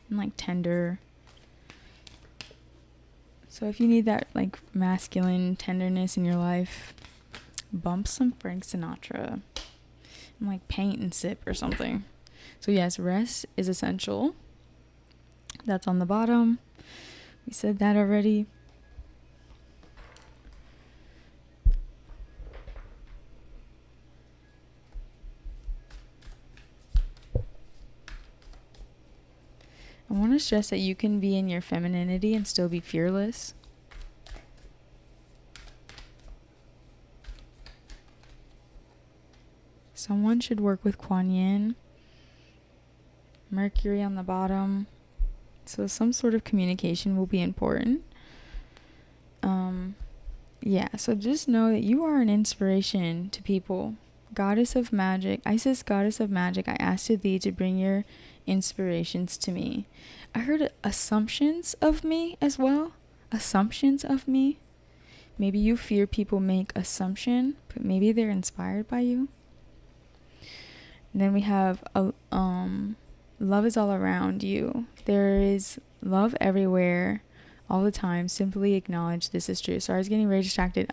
and like tender. So if you need that like masculine tenderness in your life, bump some Frank Sinatra. And like paint and sip or something. So yes, rest is essential. That's on the bottom. We said that already. I want to stress that you can be in your femininity and still be fearless. Someone should work with Kuan Yin. Mercury on the bottom. So some sort of communication will be important. Yeah, so just know that you are an inspiration to people. Goddess of Magic, Isis, Goddess of Magic, I ask to thee to bring your inspirations to me. I heard assumptions of me as well. Assumptions of me. Maybe you fear people make assumption, but maybe they're inspired by you. And then we have love is all around you. There is love everywhere. all the time. Simply acknowledge this is true. Sorry, I was getting very distracted.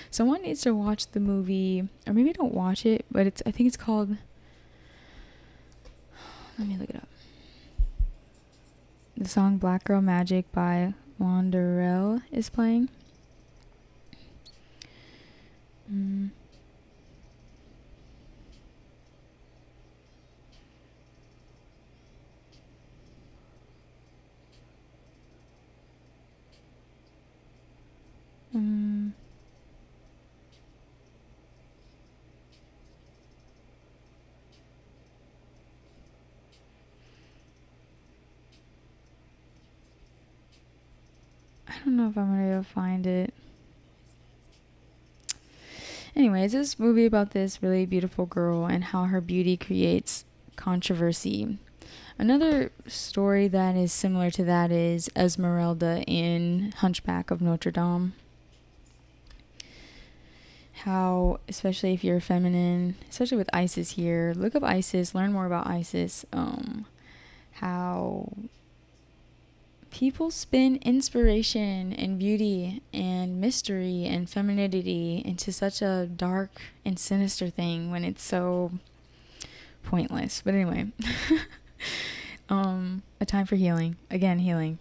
Someone needs to watch the movie, or maybe don't watch it, but I think it's called, let me look it up. The song Black Girl Magic by Wanderell is playing. I don't know if I'm gonna be able to find it. Anyways, this movie about this really beautiful girl and how her beauty creates controversy. Another story that is similar to that is Esmeralda in Hunchback of Notre Dame. How, especially if you're feminine, especially with Isis here, look up Isis, learn more about Isis. How people spin inspiration and beauty and mystery and femininity into such a dark and sinister thing when it's so pointless. But anyway, a time for healing. Again, healing.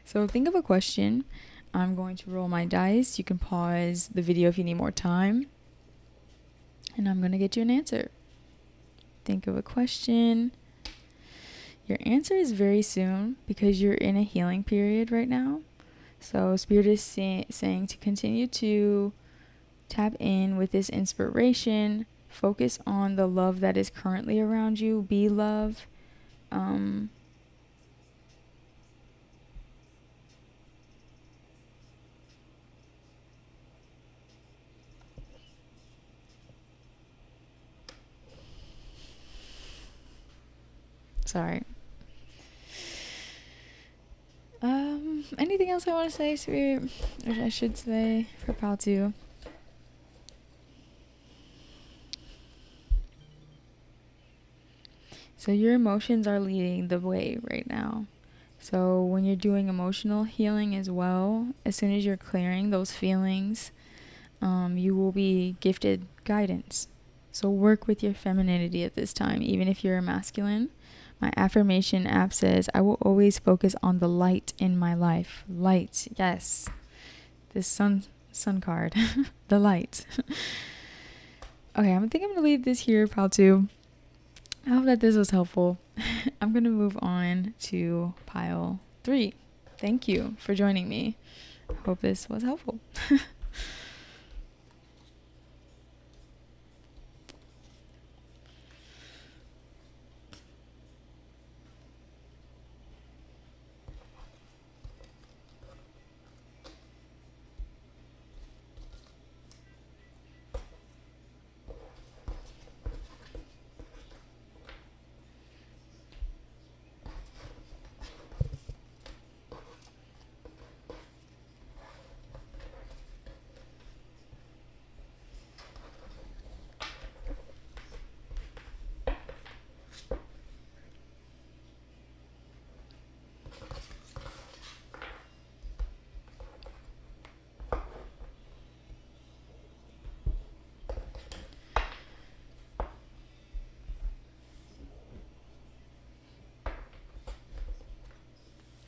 So think of a question. I'm going to roll my dice. You can pause the video if you need more time. And I'm going to get you an answer. Think of a question. Your answer is very soon because you're in a healing period right now. So Spirit is saying to continue to tap in with this inspiration. Focus on the love that is currently around you. Be love. Sorry. Anything else I want to say, Spirit? Or I should say for Pal 2. So your emotions are leading the way right now. So when you're doing emotional healing as well, as soon as you're clearing those feelings, you will be gifted guidance. So work with your femininity at this time, even if you're a masculine. My affirmation app says, I will always focus on the light in my life. Light, yes. This sun card, the light. Okay, I think I'm going to leave this here, Pal 2. I hope that this was helpful. I'm going to move on to pile 3. Thank you for joining me. Hope this was helpful.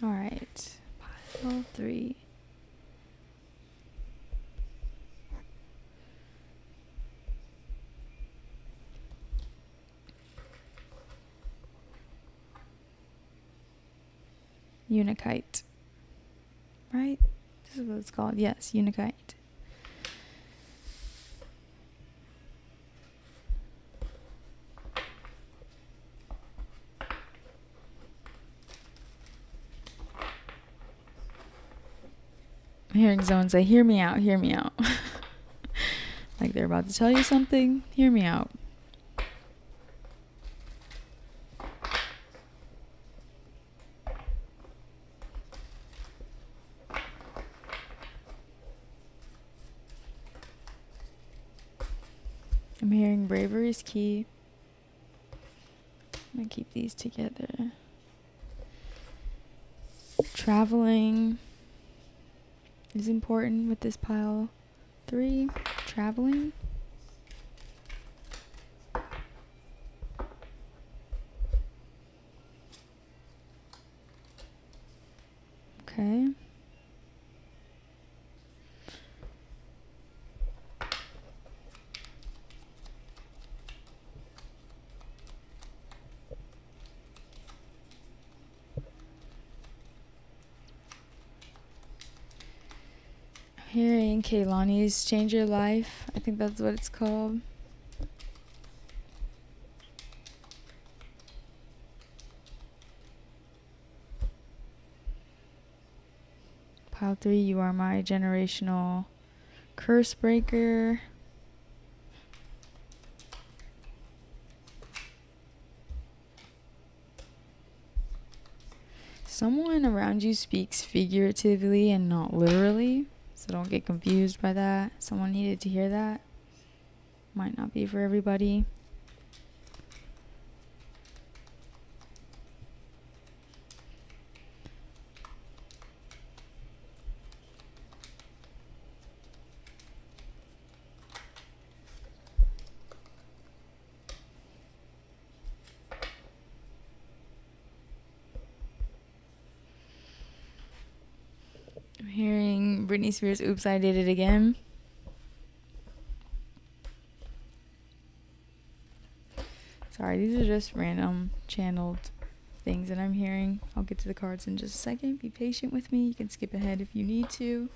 All right, pile 3. Unikite. Right? This is what it's called. Yes, Unikite. I'm hearing someone say, hear me out, hear me out. Like they're about to tell you something, hear me out. I'm hearing bravery is key. I'm gonna keep these together. Traveling is important with this pile 3. Traveling. Okay. Hearing Kaylani's Change Your Life. I think that's what it's called. Pile 3, you are my generational curse breaker. Someone around you speaks figuratively and not literally, so don't get confused by that. Someone needed to hear that. Might not be for everybody. I'm hearing Britney Spears' Oops, I Did It Again. Sorry, these are just random channeled things that I'm hearing. I'll get to the cards in just a second. Be patient with me. You can skip ahead if you need to.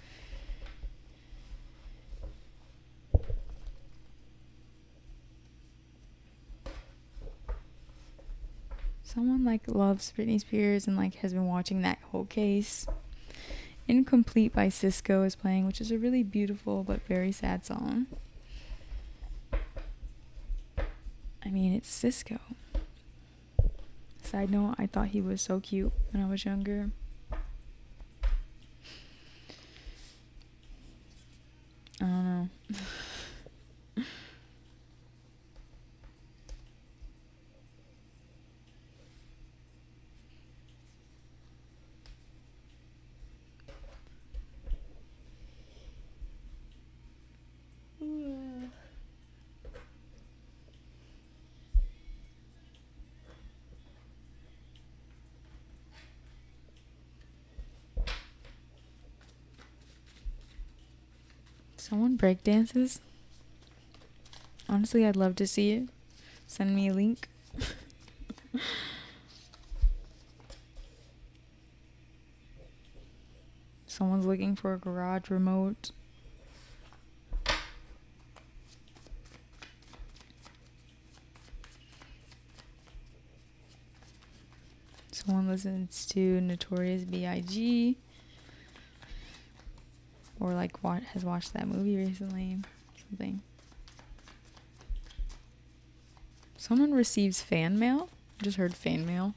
Someone loves Britney Spears and has been watching that whole case. Incomplete by Cisco is playing, which is a really beautiful but very sad song. I mean, it's Cisco. Side note, I thought he was so cute when I was younger. I don't know. Someone break dances? Honestly, I'd love to see it. Send me a link. Someone's looking for a garage remote. Someone listens to Notorious B.I.G. or has watched that movie recently. Something. Someone receives fan mail. Just heard fan mail.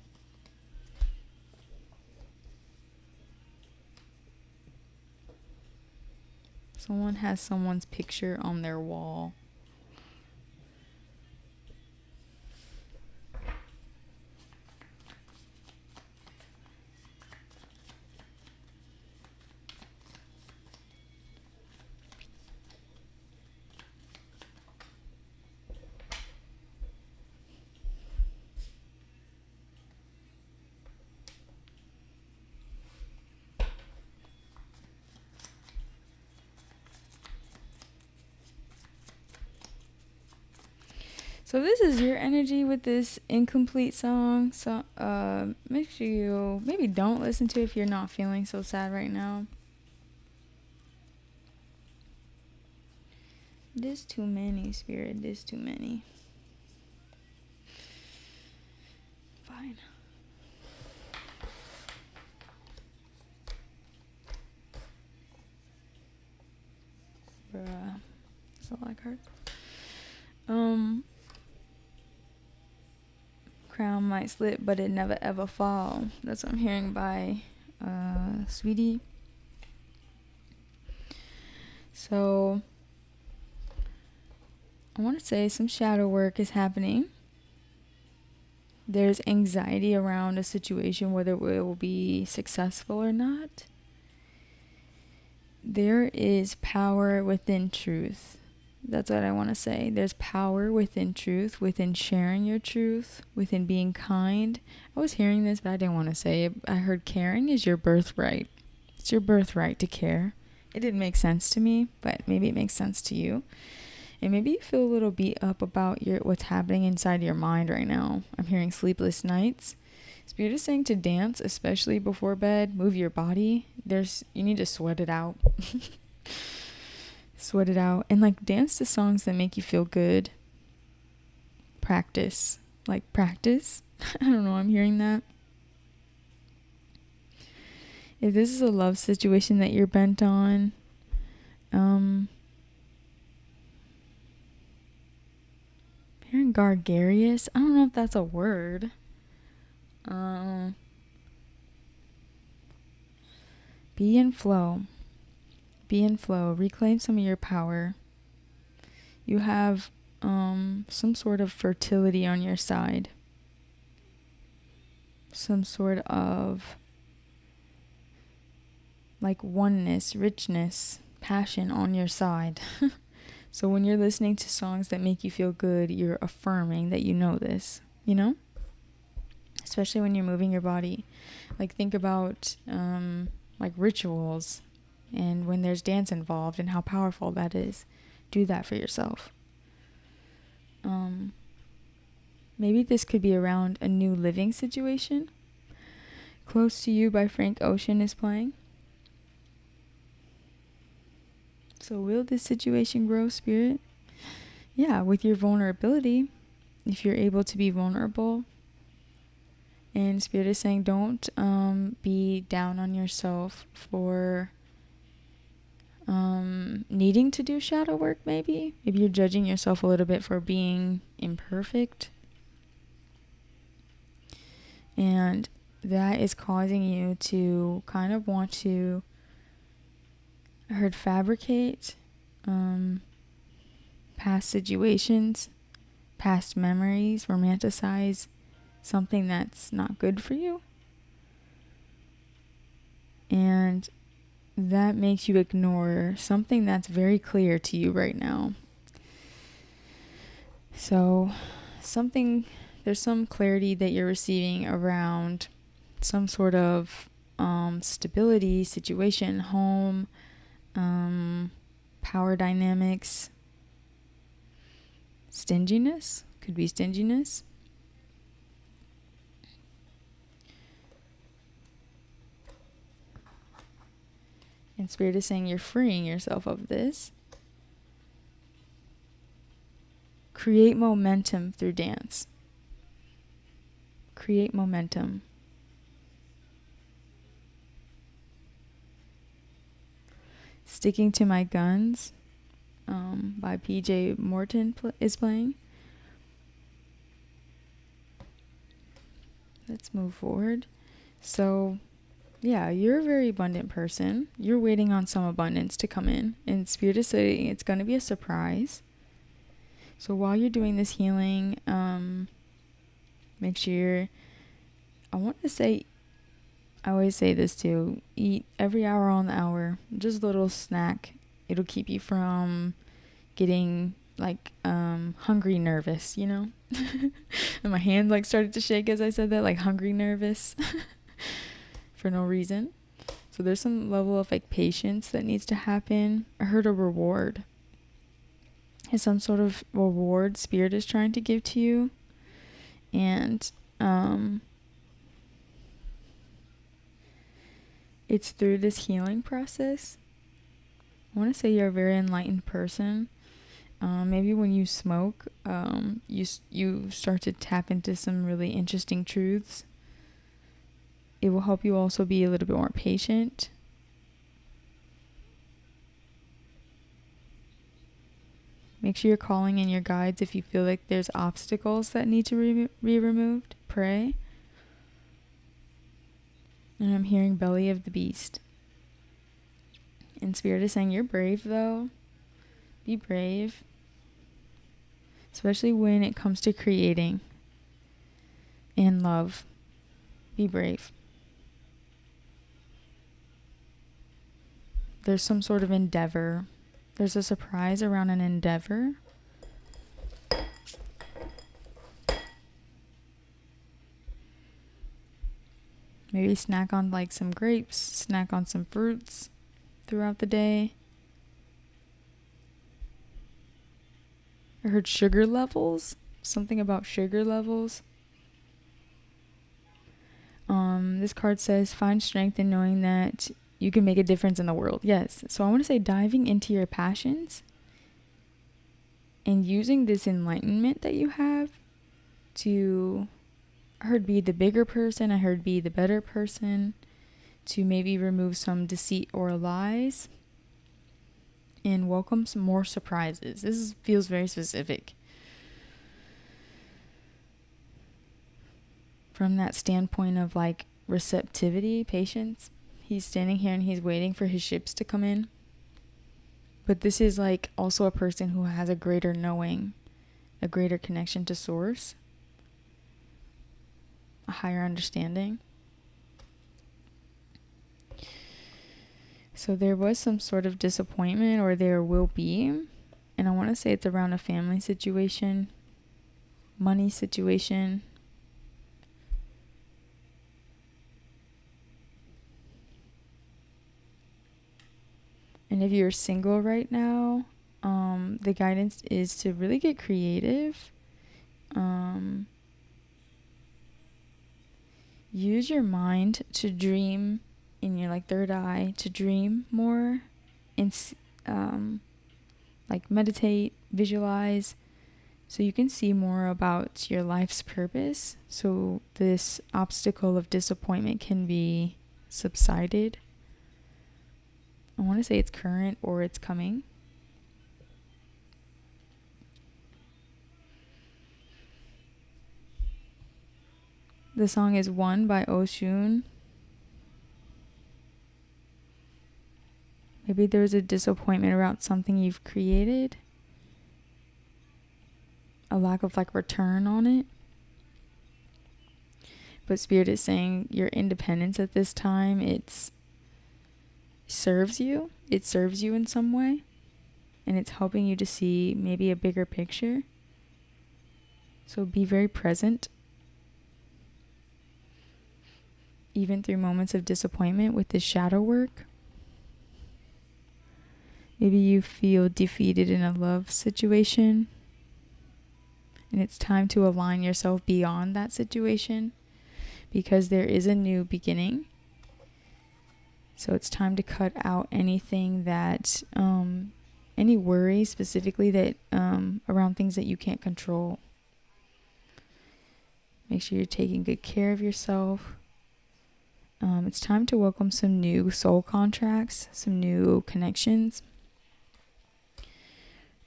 Someone has someone's picture on their wall. So this is your energy with this incomplete song. So make sure you maybe don't listen to it if you're not feeling so sad right now. There's too many, Spirit. There's too many. Fine. Bruh. That's all I heard. Crown might slip, but it never ever fall. That's what I'm hearing by Sweetie. So I want to say some shadow work is happening. there's anxiety around a situation, whether it will be successful or not. There is power within truth. That's what I want to say. There's power within truth, within sharing your truth, within being kind. I was hearing this, but I didn't want to say it. I heard caring is your birthright. It's your birthright to care. It didn't make sense to me, but maybe it makes sense to you. And maybe you feel a little beat up about what's happening inside your mind right now. I'm hearing sleepless nights. Spirit is saying to dance, especially before bed. Move your body. You need to sweat it out. Sweat it out. And like dance to songs that make you feel good. Practice. Practice. I don't know. I'm hearing that. If this is a love situation that you're bent on, hearing gregarious. I don't know if that's a word. Be in flow. Be in flow. Reclaim some of your power. You have some sort of fertility on your side. Some sort of oneness, richness, passion on your side. So when you're listening to songs that make you feel good, you're affirming that you know this, especially when you're moving your body. Think about rituals, and when there's dance involved and how powerful that is. Do that for yourself. Maybe this could be around a new living situation. Close to You by Frank Ocean is playing. So will this situation grow, Spirit? Yeah, with your vulnerability, if you're able to be vulnerable. And Spirit is saying don't be down on yourself for needing to do shadow work, maybe. Maybe you're judging yourself a little bit for being imperfect. And that is causing you to kind of want to, I heard, fabricate past situations, past memories, romanticize something that's not good for you. And that makes you ignore something that's very clear to you right now. So there's some clarity that you're receiving around some sort of stability, situation, home, power dynamics, stinginess, could be stinginess. And Spirit is saying you're freeing yourself of this. Create momentum through dance. Create momentum. Sticking to My Guns by PJ Morton is playing. Let's move forward. So, yeah, you're a very abundant person. You're waiting on some abundance to come in. And Spirit is saying it's going to be a surprise. So while you're doing this healing, make sure, I always say this too, eat every hour on the hour, just a little snack. It'll keep you from getting hungry nervous, And my hand started to shake as I said that, hungry nervous for no reason. So there's some level of patience that needs to happen. I heard a reward. It's some sort of reward Spirit is trying to give to you. And it's through this healing process. I want to say you're a very enlightened person. Maybe when you smoke, you start to tap into some really interesting truths. It will help you also be a little bit more patient. Make sure you're calling in your guides if you feel like there's obstacles that need to be removed. Pray. And I'm hearing belly of the beast. And Spirit is saying you're brave though. Be brave. Especially when it comes to creating. and love. Be brave. There's some sort of endeavor. There's a surprise around an endeavor. Maybe snack on like some grapes, snack on some fruits throughout the day. I heard sugar levels. Something about sugar levels. This card says find strength in knowing that you can make a difference in the world. Yes. So I want to say diving into your passions and using this enlightenment that you have to, I heard be the bigger person, I heard be the better person, to maybe remove some deceit or lies and welcome some more surprises. Feels very specific. From that standpoint of like receptivity, patience, he's standing here and he's waiting for his ships to come in. But this is like also a person who has a greater knowing, a greater connection to source, a higher understanding. So there was some sort of disappointment, or there will be, and I want to say it's around a family situation, money situation. And if you're single right now, the guidance is to really get creative. Use your mind to dream in your like third eye, to dream more, and like meditate, visualize, so you can see more about your life's purpose. So this obstacle of disappointment can be subsided. I want to say it's current or it's coming. The song is One by Oshun. Maybe there was a disappointment around something you've created. A lack of like return on it. But Spirit is saying your independence at this time, it serves you in some way, and it's helping you to see maybe a bigger picture. So be very present, even through moments of disappointment with this shadow work. Maybe you feel defeated in a love situation, and it's time to align yourself beyond that situation, because there is a new beginning. So it's time to cut out anything that, any worry specifically that, around things that you can't control. Make sure you're taking good care of yourself. It's time to welcome some new soul contracts, some new connections.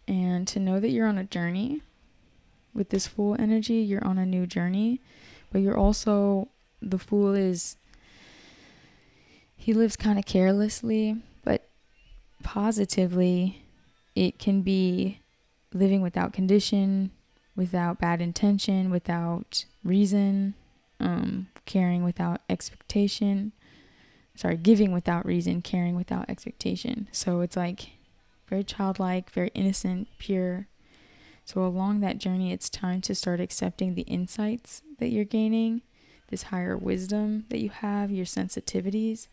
And to know that you're on a journey. With this Fool energy, you're on a new journey. But you're also, the Fool is, he lives kind of carelessly, but positively. It can be living without condition, without bad intention, without reason, caring without expectation. Giving without reason, caring without expectation. So it's like very childlike, very innocent, pure. So along that journey, it's time to start accepting the insights that you're gaining, this higher wisdom that you have, your sensitivities,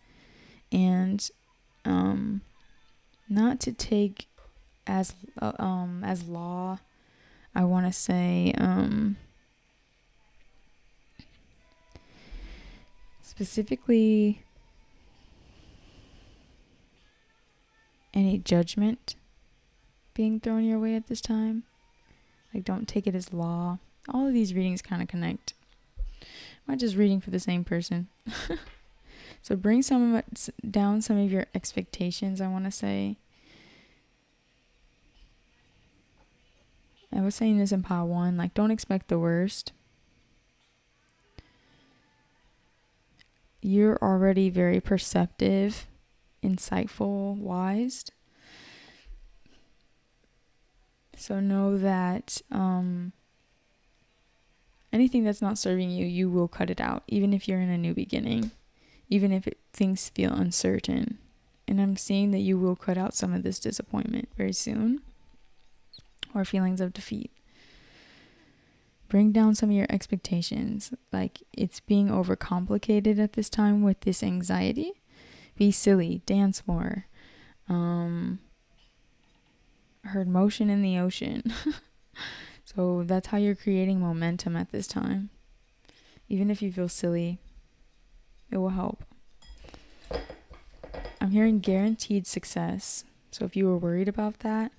and not to take as law, I want to say, specifically any judgment being thrown your way at this time. Like, don't take it as law. All of these readings kind of connect. I'm not just reading for the same person. So bring down some of your expectations, I want to say. I was saying this in Part 1, like, don't expect the worst. You're already very perceptive, insightful, wise. So know that Anything that's not serving you, you will cut it out, even if you're in a new beginning, even if things feel uncertain. And I'm seeing that you will cut out some of this disappointment very soon, or feelings of defeat. Bring down some of your expectations. Like, it's being overcomplicated at this time with this anxiety. Be silly, dance more. Heard motion in the ocean. So that's how you're creating momentum at this time. Even if you feel silly, it will help. I'm hearing guaranteed success. So if you were worried about that,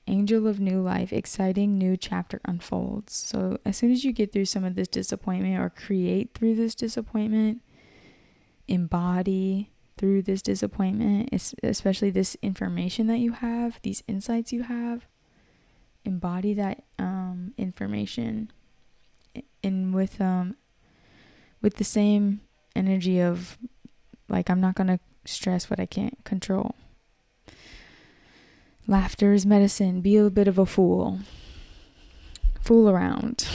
angel of new life, exciting new chapter unfolds. So as soon as you get through some of this disappointment, or create through this disappointment, embody through this disappointment, especially this information that you have, these insights you have, embody that information, and with the same energy of, like, I'm not gonna stress what I can't control. Laughter is medicine. Be a bit of a fool around.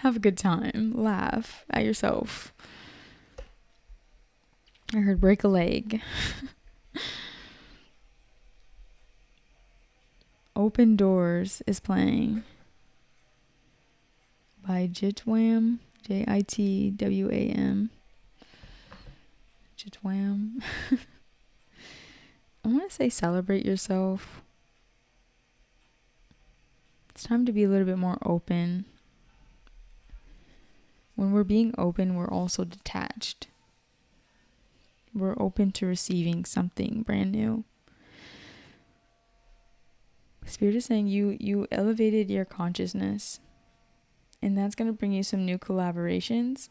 Have a good time, laugh at yourself. I heard break a leg. Open Doors is playing by Jitwam, Jitwam. Jitwam. I want to say celebrate yourself. It's time to be a little bit more open. When we're being open, we're also detached. We're open to receiving something brand new. Spirit is saying you elevated your consciousness, and that's going to bring you some new collaborations.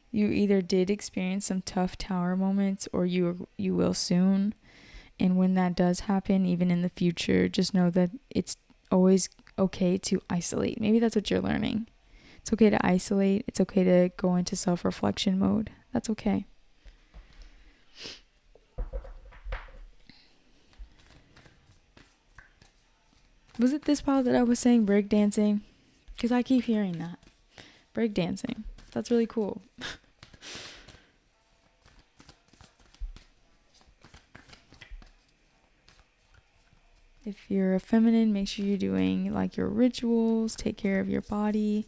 You either did experience some tough tower moments, or you will soon. And when that does happen, even in the future, just know that it's always okay to isolate. Maybe that's what you're learning. It's okay to isolate. It's okay to go into self-reflection mode. That's okay. Was it this pile that I was saying breakdancing? Because I keep hearing that. Breakdancing. That's really cool. If you're a feminine, make sure you're doing like your rituals, take care of your body.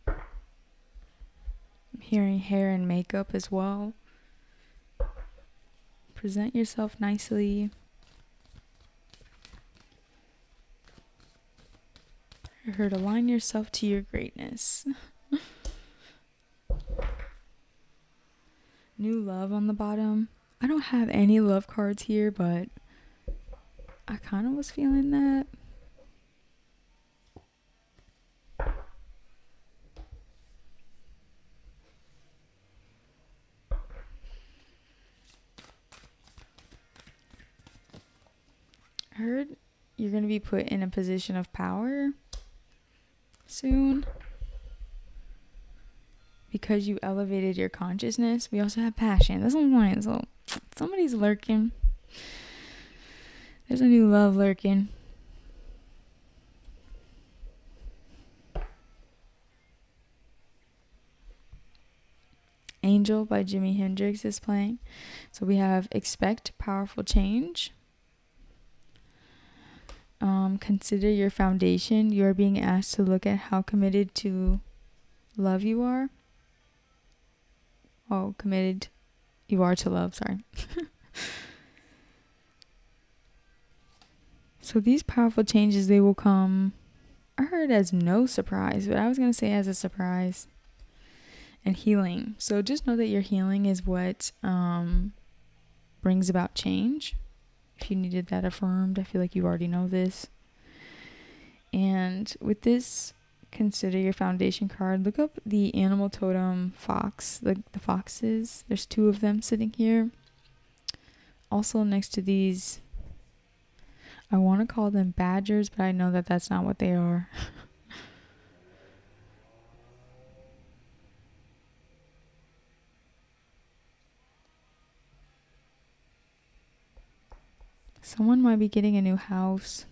I'm hearing hair and makeup as well. Present yourself nicely. I heard align yourself to your greatness. New love on the bottom. I don't have any love cards here, but I kind of was feeling that. I heard you're going to be put in a position of power soon, because you elevated your consciousness. We also have passion. This one's mine, so somebody's lurking. There's a new love lurking. Angel by Jimi Hendrix is playing. So we have expect powerful change. Consider your foundation. You are being asked to look at how committed to love you are. Oh, committed you are to love, sorry. So these powerful changes, they will come, I heard as no surprise, but I was going to say as a surprise. And healing. So just know that your healing is what brings about change. If you needed that affirmed, I feel like you already know this. And with this, consider your foundation card. Look up the animal totem fox, the foxes. There's 2 of them sitting here. Also next to these, I want to call them badgers, but I know that that's not what they are. Someone might be getting a new house.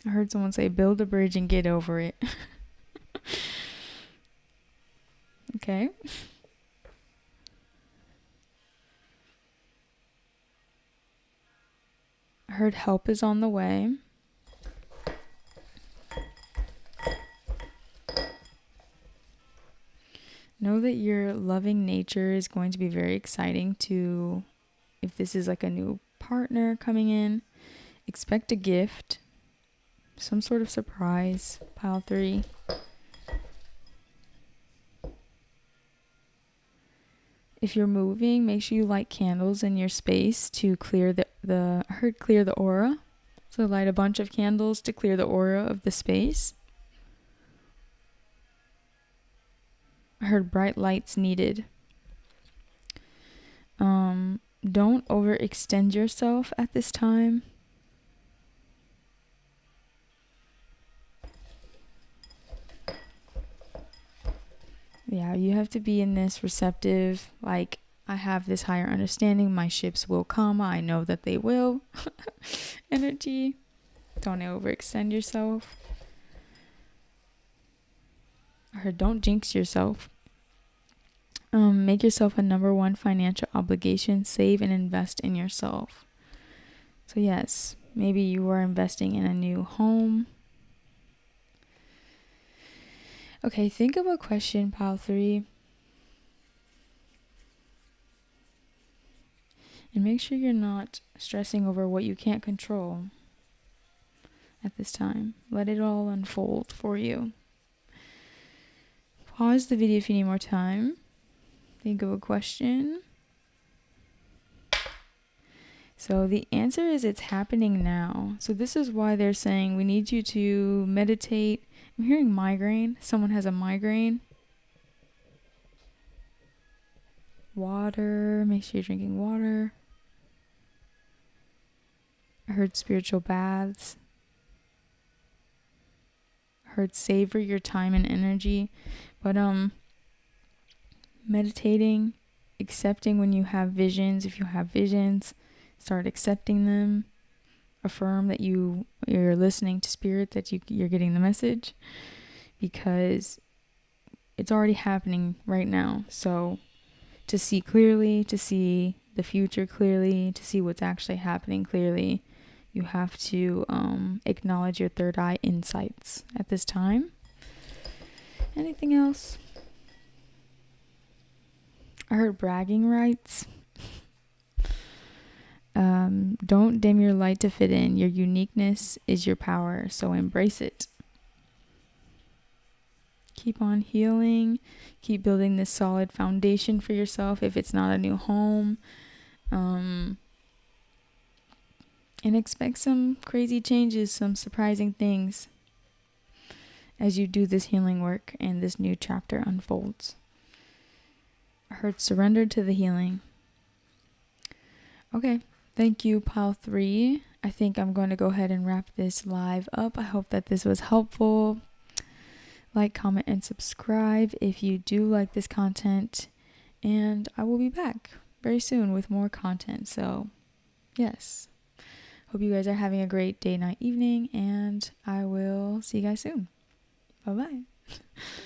I heard someone say, build a bridge and get over it. Okay. I heard help is on the way. Know that your loving nature is going to be very exciting to, if this is like a new partner coming in, expect a gift, some sort of surprise, pile 3. If you're moving, make sure you light candles in your space to clear I heard clear the aura. So light a bunch of candles to clear the aura of the space. I heard bright lights needed. Don't overextend yourself at this time. Yeah, you have to be in this receptive, like, I have this higher understanding, my ships will come, I know that they will energy. Don't overextend yourself. I heard don't jinx yourself. Make yourself a number 1 financial obligation. Save and invest in yourself. So yes, maybe you are investing in a new home. Okay, think of a question, pile 3. And make sure you're not stressing over what you can't control at this time. Let it all unfold for you. Pause the video if you need more time. Think of a question. So the answer is it's happening now. So this is why they're saying we need you to meditate. I'm hearing migraine. Someone has a migraine. Water. Make sure you're drinking water. I heard spiritual baths. I heard savor your time and energy. But meditating, accepting when you have visions. If you have visions, start accepting them. Affirm that you're listening to spirit, that you're getting the message, because it's already happening right now. So to see clearly, to see the future clearly, to see what's actually happening clearly, you have to acknowledge your third eye insights at this time. Anything else? I heard bragging rights. Don't dim your light to fit in. Your uniqueness is your power, so embrace it. Keep on healing. Keep building this solid foundation for yourself if it's not a new home. And expect some crazy changes, some surprising things as you do this healing work and this new chapter unfolds. I heard surrender to the healing. Okay. Thank you, pile 3. I think I'm going to go ahead and wrap this live up. I hope that this was helpful. Like, comment, and subscribe if you do like this content. And I will be back very soon with more content. So, yes. Hope you guys are having a great day, night, evening. And I will see you guys soon. Bye-bye.